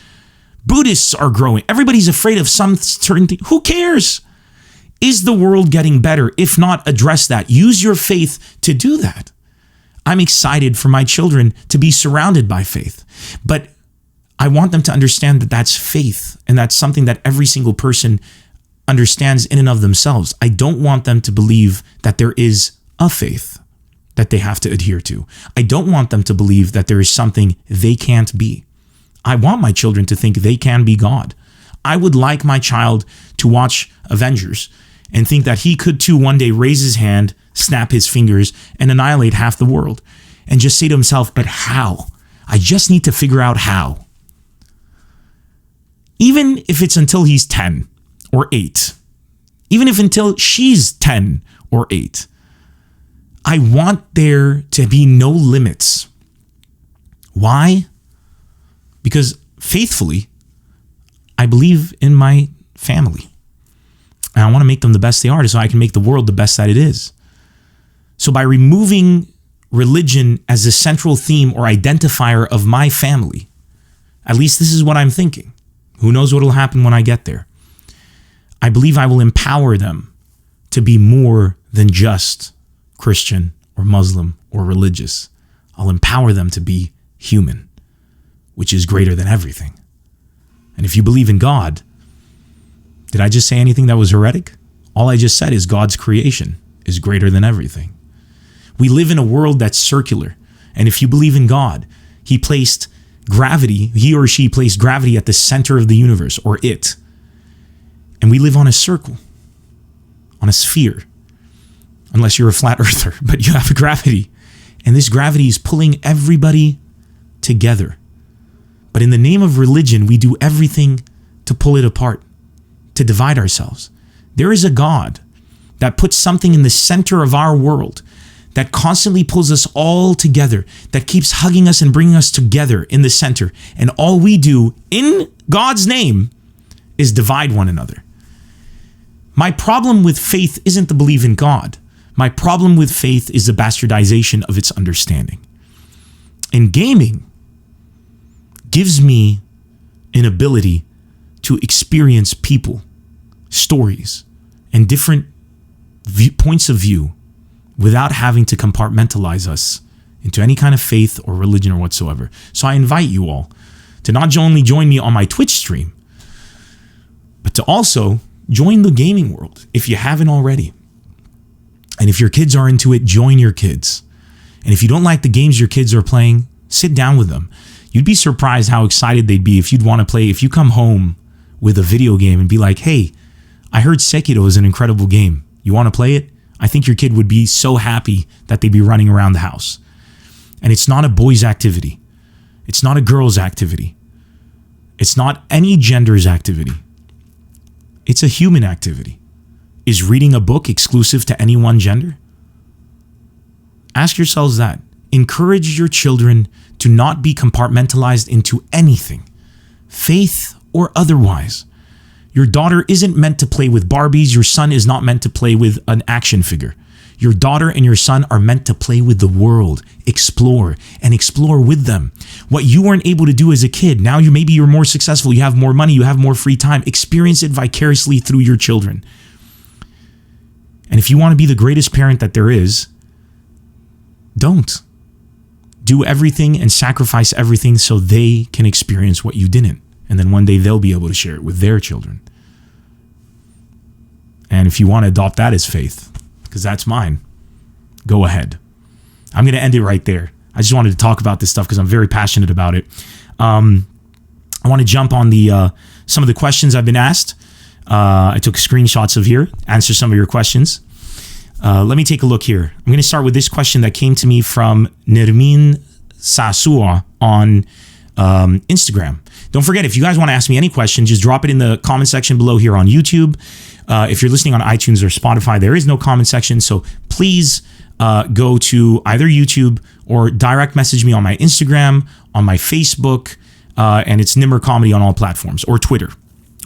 S1: Buddhists are growing. Everybody's afraid of some certain thing. Who cares? Is the world getting better? If not, address that. Use your faith to do that. I'm excited for my children to be surrounded by faith, but I want them to understand that that's faith and that's something that every single person understands in and of themselves. I don't want them to believe that there is a faith that they have to adhere to. I don't want them to believe that there is something they can't be. I want my children to think they can be God. I would like my child to watch Avengers and think that he could too one day raise his hand, snap his fingers, and annihilate half the world. And just say to himself, but how? I just need to figure out how. Even if it's until he's 10 or 8. Even if until she's 10 or 8. I want there to be no limits. Why? Because faithfully, I believe in my family. And I want to make them the best they are so I can make the world the best that it is. So by removing religion as the central theme or identifier of my family, at least this is what I'm thinking. Who knows what will happen when I get there? I believe I will empower them to be more than just Christian or Muslim or religious. I'll empower them to be human, which is greater than everything. And if you believe in God, did I just say anything that was heretic? All I just said is God's creation is greater than everything. We live in a world that's circular. And if you believe in God, he or she placed gravity at the center of the universe, or it. And we live on a circle, on a sphere. Unless you're a flat earther, but you have gravity. And this gravity is pulling everybody together. But in the name of religion, we do everything to pull it apart, to divide ourselves. There is a God that puts something in the center of our world that constantly pulls us all together, that keeps hugging us and bringing us together in the center. And all we do in God's name is divide one another. My problem with faith isn't to believe in God. My problem with faith is the bastardization of its understanding. And gaming gives me an ability to experience people, stories, and different points of view without having to compartmentalize us into any kind of faith or religion or whatsoever. So I invite you all to not only join me on my Twitch stream, but to also join the gaming world if you haven't already. And if your kids are into it, join your kids. And if you don't like the games your kids are playing, sit down with them. You'd be surprised how excited they'd be if you'd want to play. If you come home with a video game and be like, hey, I heard Sekiro is an incredible game. You want to play it? I think your kid would be so happy that they'd be running around the house. And it's not a boy's activity. It's not a girl's activity. It's not any gender's activity. It's a human activity. Is reading a book exclusive to any one gender? Ask yourselves that. Encourage your children to not be compartmentalized into anything, faith or otherwise. Your daughter isn't meant to play with Barbies. Your son is not meant to play with an action figure. Your daughter and your son are meant to play with the world, explore, and explore with them. What you weren't able to do as a kid, now maybe you're more successful, you have more money, you have more free time. Experience it vicariously through your children. And if you want to be the greatest parent that there is, don't. Do everything and sacrifice everything so they can experience what you didn't. And then one day they'll be able to share it with their children. And if you want to adopt that as faith, because that's mine, go ahead. I'm going to end it right there. I just wanted to talk about this stuff because I'm very passionate about it. I want to jump on the some of the questions I've been asked. I took screenshots of here, answer some of your questions. Let me take a look here. I'm going to start with this question that came to me from Nermin Sasua on Instagram. Don't forget, if you guys want to ask me any question, just drop it in the comment section below here on YouTube. If you're listening on iTunes or Spotify, there is no comment section. So please go to either YouTube or direct message me on my Instagram, on my Facebook, and it's Nemr Comedy on all platforms, or Twitter,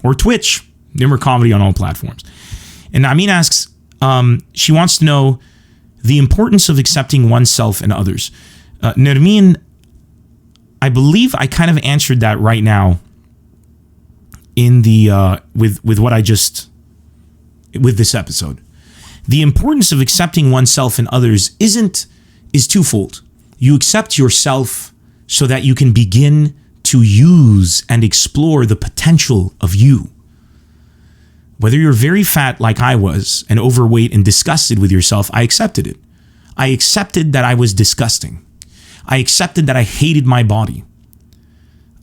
S1: or Twitch, Nemr Comedy on all platforms. And Amin asks, she wants to know the importance of accepting oneself and others. Nermin, I believe I kind of answered that right now in the with what I just with this episode. The importance of accepting oneself and others is twofold. You accept yourself so that you can begin to use and explore the potential of you. Whether you're very fat like I was and overweight and disgusted with yourself, I accepted it. I accepted that I was disgusting. I accepted that I hated my body.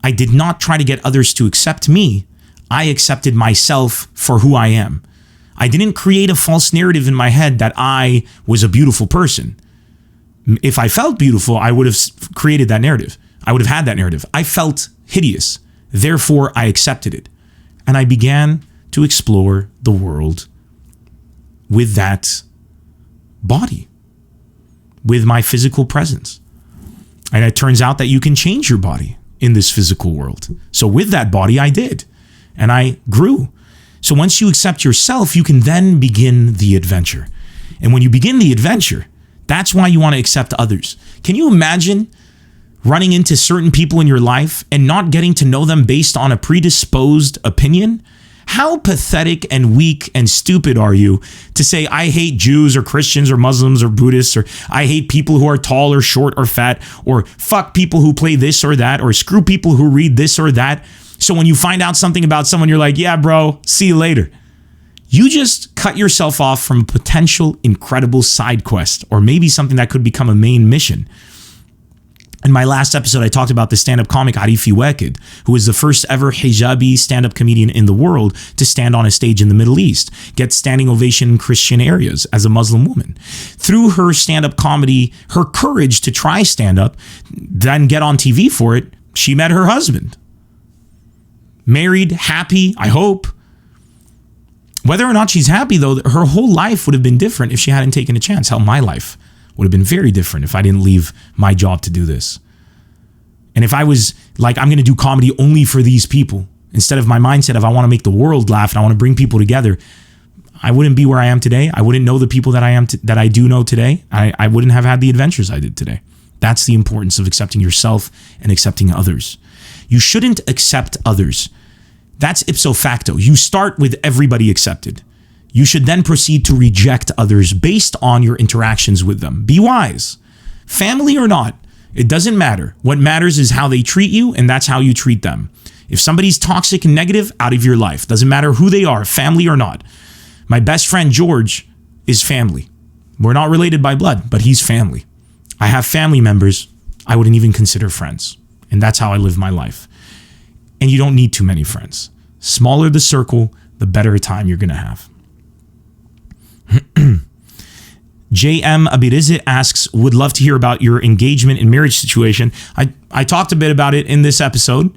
S1: I did not try to get others to accept me. I accepted myself for who I am. I didn't create a false narrative in my head that I was a beautiful person. If I felt beautiful, I would have created that narrative. I would have had that narrative. I felt hideous. Therefore, I accepted it. And I began to explore the world with that body, with my physical presence. And it turns out that you can change your body in this physical world. So with that body, I did. And I grew. So once you accept yourself, you can then begin the adventure. And when you begin the adventure, that's why you want to accept others. Can you imagine running into certain people in your life and not getting to know them based on a predisposed opinion? How pathetic and weak and stupid are you to say, I hate Jews or Christians or Muslims or Buddhists, or I hate people who are tall or short or fat, or fuck people who play this or that, or screw people who read this or that. So when you find out something about someone, you're like, yeah, bro, see you later. You just cut yourself off from a potential incredible side quest, or maybe something that could become a main mission. In my last episode, I talked about the stand-up comic Arifi Wekid, who is the first ever hijabi stand-up comedian in the world to stand on a stage in the Middle East, get standing ovation in Christian areas as a Muslim woman. Through her stand-up comedy, her courage to try stand-up, then get on TV for it, she met her husband. Married, happy, I hope. Whether or not she's happy, though, her whole life would have been different if she hadn't taken a chance. Hell, my life would have been very different if I didn't leave my job to do this. And if I was like, I'm going to do comedy only for these people, instead of my mindset of I want to make the world laugh and I want to bring people together, I wouldn't be where I am today. I wouldn't know the people that that I do know today. I wouldn't have had the adventures I did today. That's the importance of accepting yourself and accepting others. You shouldn't accept others. That's ipso facto. You start with everybody accepted. You should then proceed to reject others based on your interactions with them. Be wise. Family or not, it doesn't matter. What matters is how they treat you, and that's how you treat them. If somebody's toxic and negative, out of your life. Doesn't matter who they are, family or not. My best friend George is family. We're not related by blood, but he's family. I have family members I wouldn't even consider friends. And that's how I live my life. And you don't need too many friends. Smaller the circle, the better time you're going to have. JM Abirizit asks, would love to hear about your engagement and marriage situation. I talked a bit about it in this episode.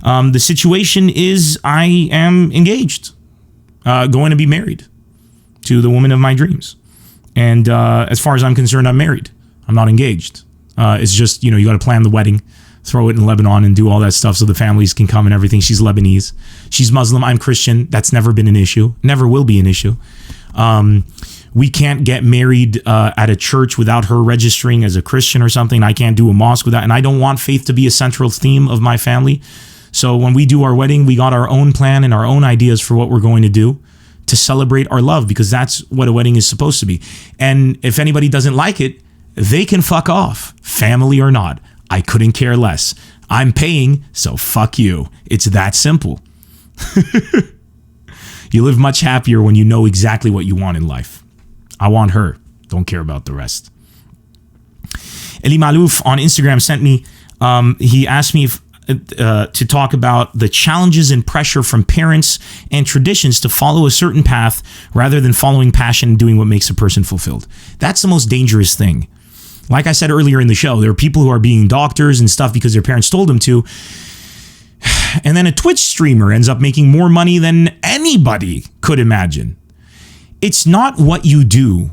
S1: The situation is I am engaged, going to be married to the woman of my dreams. And as far as I'm concerned, I'm married. I'm not engaged. It's just, you got to plan the wedding, throw it in Lebanon and do all that stuff so the families can come and everything. She's Lebanese. She's Muslim. I'm Christian. That's never been an issue. Never will be an issue. We can't get married at a church without her registering as a Christian or something. I can't do a mosque without, and I don't want faith to be a central theme of my family. So when we do our wedding, we got our own plan and our own ideas for what we're going to do to celebrate our love, because that's what a wedding is supposed to be. And if anybody doesn't like it, they can fuck off, family or not. I couldn't care less. I'm paying, so fuck you. It's that simple. You live much happier when you know exactly what you want in life. I want her. Don't care about the rest. Eli Malouf on Instagram sent me, he asked me to talk about the challenges and pressure from parents and traditions to follow a certain path rather than following passion and doing what makes a person fulfilled. That's the most dangerous thing. Like I said earlier in the show, there are people who are being doctors and stuff because their parents told them to. And then a Twitch streamer ends up making more money than anybody could imagine. It's not what you do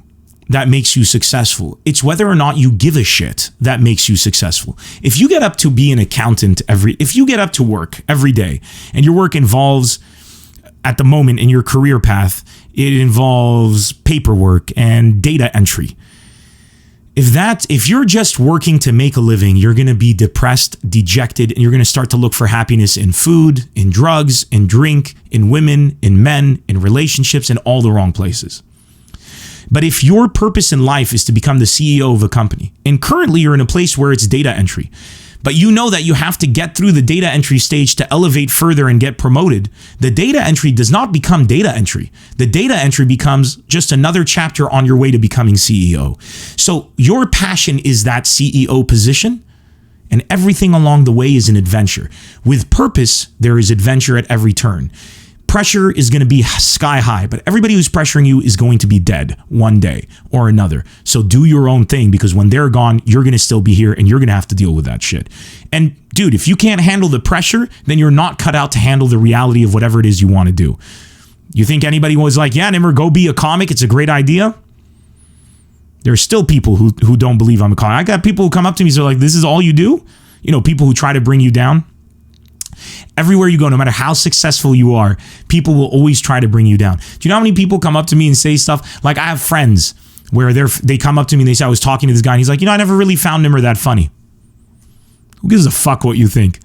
S1: that makes you successful. It's whether or not you give a shit that makes you successful. If you get up to be an accountant if you get up to work every day and your work involves, at the moment in your career path, it involves paperwork and data entry. If you're just working to make a living, you're going to be depressed, dejected, and you're going to start to look for happiness in food, in drugs, in drink, in women, in men, in relationships, in all the wrong places. But if your purpose in life is to become the CEO of a company, and currently you're in a place where it's data entry, but you know that you have to get through the data entry stage to elevate further and get promoted, the data entry does not become data entry. The data entry becomes just another chapter on your way to becoming CEO. So your passion is that CEO position. And everything along the way is an adventure. With purpose, there is adventure at every turn. Pressure is going to be sky high, but everybody who's pressuring you is going to be dead one day or another. So do your own thing, because when they're gone, you're going to still be here and you're going to have to deal with that shit. And dude, if you can't handle the pressure, then you're not cut out to handle the reality of whatever it is you want to do. You think anybody was like, yeah, Nemr, go be a comic. It's a great idea. There's still people who don't believe I'm a comic. I got people who come up to me and are like, this is all you do? You know, people who try to bring you down. Everywhere you go, no matter how successful you are, people will always try to bring you down. Do you know how many people come up to me and say stuff? Like, I have friends where they come up to me and they say, I was talking to this guy and he's like, you know, I never really found Nemr that funny. Who gives a fuck what you think?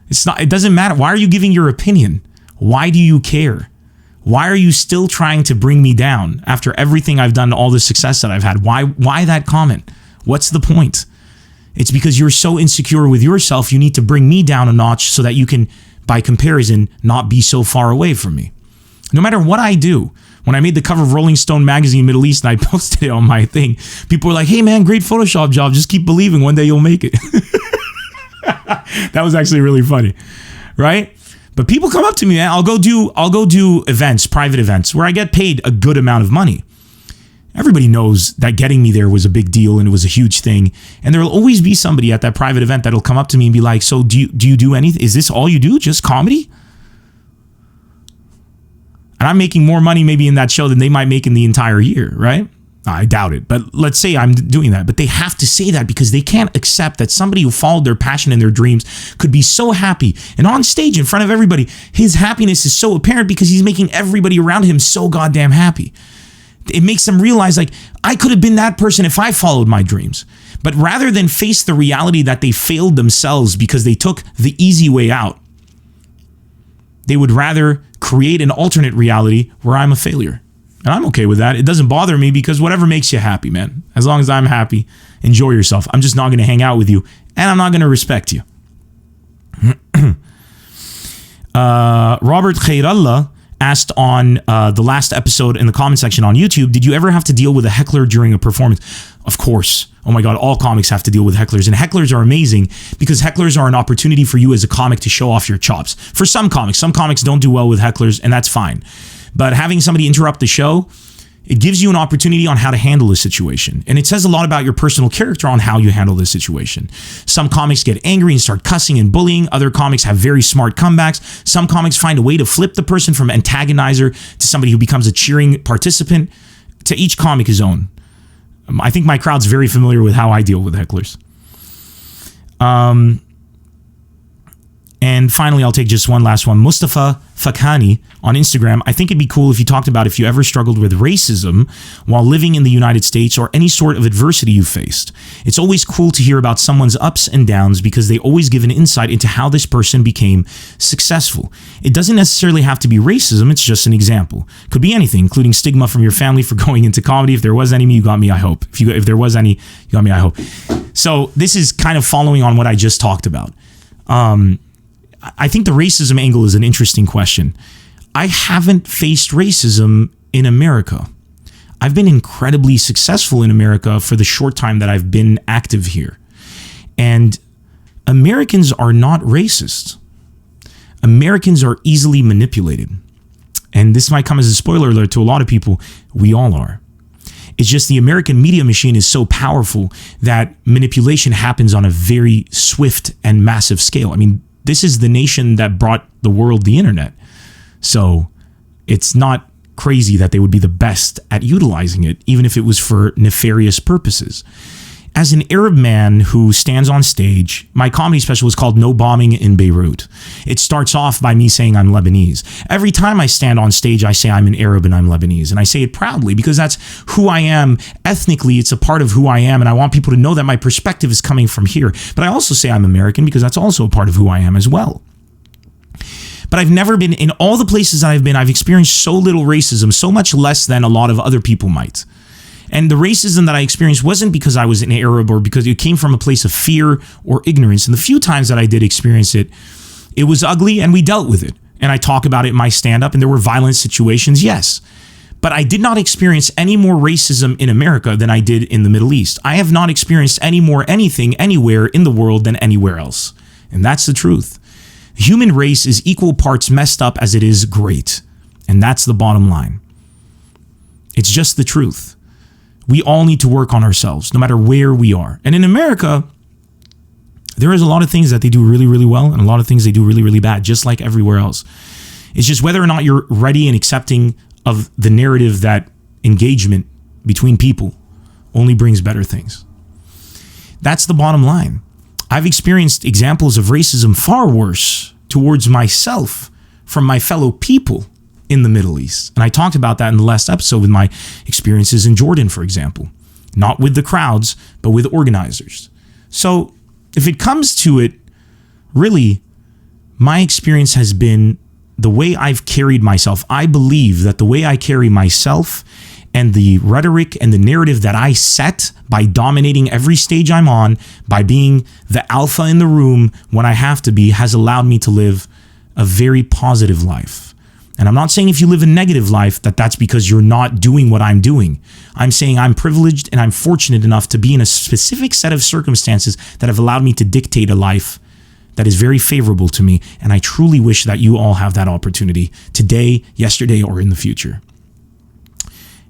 S1: It doesn't matter. Why are you giving your opinion? Why do you care? Why are you still trying to bring me down after everything I've done, all the success that I've had? Why that comment? What's the point? It's because you're so insecure with yourself, you need to bring me down a notch so that you can, by comparison, not be so far away from me. No matter what I do, when I made the cover of Rolling Stone magazine Middle East and I posted it on my thing, people were like, hey man, great Photoshop job. Just keep believing, one day you'll make it. That was actually really funny, right? But people come up to me, man. I'll go do events, private events, where I get paid a good amount of money. Everybody knows that getting me there was a big deal and it was a huge thing. And there will always be somebody at that private event that'll come up to me and be like, so do you do anything? Is this all you do? Just comedy? And I'm making more money maybe in that show than they might make in the entire year, right? I doubt it. But let's say I'm doing that. But they have to say that because they can't accept that somebody who followed their passion and their dreams could be so happy. And on stage in front of everybody, his happiness is so apparent because he's making everybody around him so goddamn happy. It makes them realize, like, I could have been that person if I followed my dreams. But rather than face the reality that they failed themselves because they took the easy way out, they would rather create an alternate reality where I'm a failure. And I'm okay with that. It doesn't bother me because whatever makes you happy, man. As long as I'm happy, enjoy yourself. I'm just not going to hang out with you and I'm not going to respect you. Robert Khairallah asked on the last episode in the comment section on YouTube, did you ever have to deal with a heckler during a performance? Of course. Oh my God, all comics have to deal with hecklers. And hecklers are amazing because hecklers are an opportunity for you as a comic to show off your chops. For some comics don't do well with hecklers, and that's fine. But having somebody interrupt the show, it gives you an opportunity on how to handle a situation. And it says a lot about your personal character on how you handle this situation. Some comics get angry and start cussing and bullying. Other comics have very smart comebacks. Some comics find a way to flip the person from antagonizer to somebody who becomes a cheering participant. To each comic his own. I think my crowd's very familiar with how I deal with hecklers. And finally, I'll take just one last one. Mustafa Fakhani on Instagram. I think it'd be cool if you talked about if you ever struggled with racism while living in the United States or any sort of adversity you faced. It's always cool to hear about someone's ups and downs because they always give an insight into how this person became successful. It doesn't necessarily have to be racism. It's just an example. Could be anything, including stigma from your family for going into comedy. If there was any, you got me, I hope. If there was any, you got me, I hope. So this is kind of following on what I just talked about. I think the racism angle is an interesting question. I haven't faced racism in America. I've been incredibly successful in America for the short time that I've been active here. And Americans are not racist. Americans are easily manipulated. And this might come as a spoiler alert to a lot of people. We all are. It's just the American media machine is so powerful that manipulation happens on a very swift and massive scale. I mean, this is the nation that brought the world the internet. So it's not crazy that they would be the best at utilizing it, even if it was for nefarious purposes. As an Arab man who stands on stage, my comedy special is called No Bombing in Beirut. It starts off by me saying I'm Lebanese. Every time I stand on stage, I say I'm an Arab and I'm Lebanese. And I say it proudly because that's who I am. Ethnically, it's a part of who I am. And I want people to know that my perspective is coming from here. But I also say I'm American because that's also a part of who I am as well. But I've never been, in all the places that I've been, I've experienced so little racism, so much less than a lot of other people might. And the racism that I experienced wasn't because I was an Arab or because it came from a place of fear or ignorance. And the few times that I did experience it, it was ugly and we dealt with it. And I talk about it in my stand-up and there were violent situations, yes. But I did not experience any more racism in America than I did in the Middle East. I have not experienced any more anything anywhere in the world than anywhere else. And that's the truth. The human race is equal parts messed up as it is great. And that's the bottom line. It's just the truth. We all need to work on ourselves, no matter where we are. And in America, there is a lot of things that they do really, really well and a lot of things they do really, really bad, just like everywhere else. It's just whether or not you're ready and accepting of the narrative that engagement between people only brings better things. That's the bottom line. I've experienced examples of racism far worse towards myself from my fellow people in the Middle East. And I talked about that in the last episode with my experiences in Jordan, for example. Not with the crowds, but with organizers. So if it comes to it, really, my experience has been the way I've carried myself. I believe that the way I carry myself and the rhetoric and the narrative that I set by dominating every stage I'm on, by being the alpha in the room when I have to be, has allowed me to live a very positive life. And I'm not saying if you live a negative life that that's because you're not doing what I'm doing. I'm saying I'm privileged and I'm fortunate enough to be in a specific set of circumstances that have allowed me to dictate a life that is very favorable to me. And I truly wish that you all have that opportunity today, yesterday, or in the future.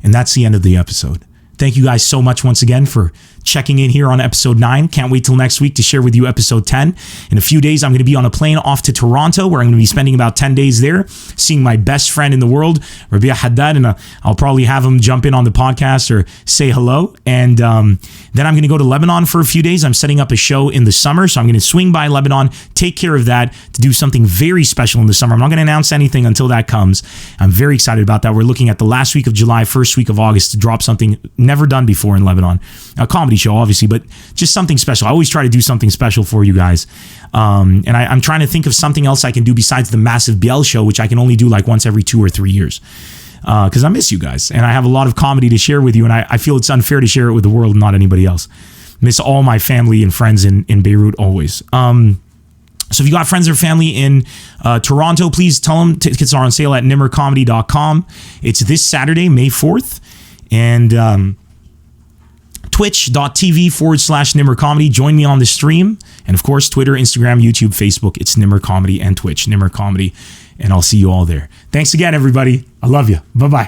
S1: And that's the end of the episode. Thank you guys so much once again for checking in here on episode 9. Can't wait till next week to share with you episode 10. In a few days, I'm going to be on a plane off to Toronto, where I'm going to be spending about 10 days there, seeing my best friend in the world, Rabia Haddad, and I'll probably have him jump in on the podcast or say hello. And then I'm going to go to Lebanon for a few days. I'm setting up a show in the summer, so I'm going to swing by Lebanon, take care of that, to do something very special in the summer. I'm not going to announce anything until that comes. I'm very excited about that. We're looking at the last week of July, first week of August to drop something never done before in Lebanon. A comedy show, obviously, but just something special. I always try to do something special for you guys. And I'm trying to think of something else I can do besides the massive Biel show, which I can only do like once every 2 or 3 years. Because I miss you guys. And I have a lot of comedy to share with you. And I feel it's unfair to share it with the world and not anybody else. Miss all my family and friends in Beirut always. So if you got friends or family in Toronto, please tell them tickets are on sale at nimrcomedy.com. It's this Saturday, May 4th. And twitch.tv/Nemr Comedy. Join me on the stream. And of course, Twitter, Instagram, YouTube, Facebook. It's Nemr Comedy, and Twitch, Nemr Comedy. And I'll see you all there. Thanks again, everybody. I love you. Bye-bye.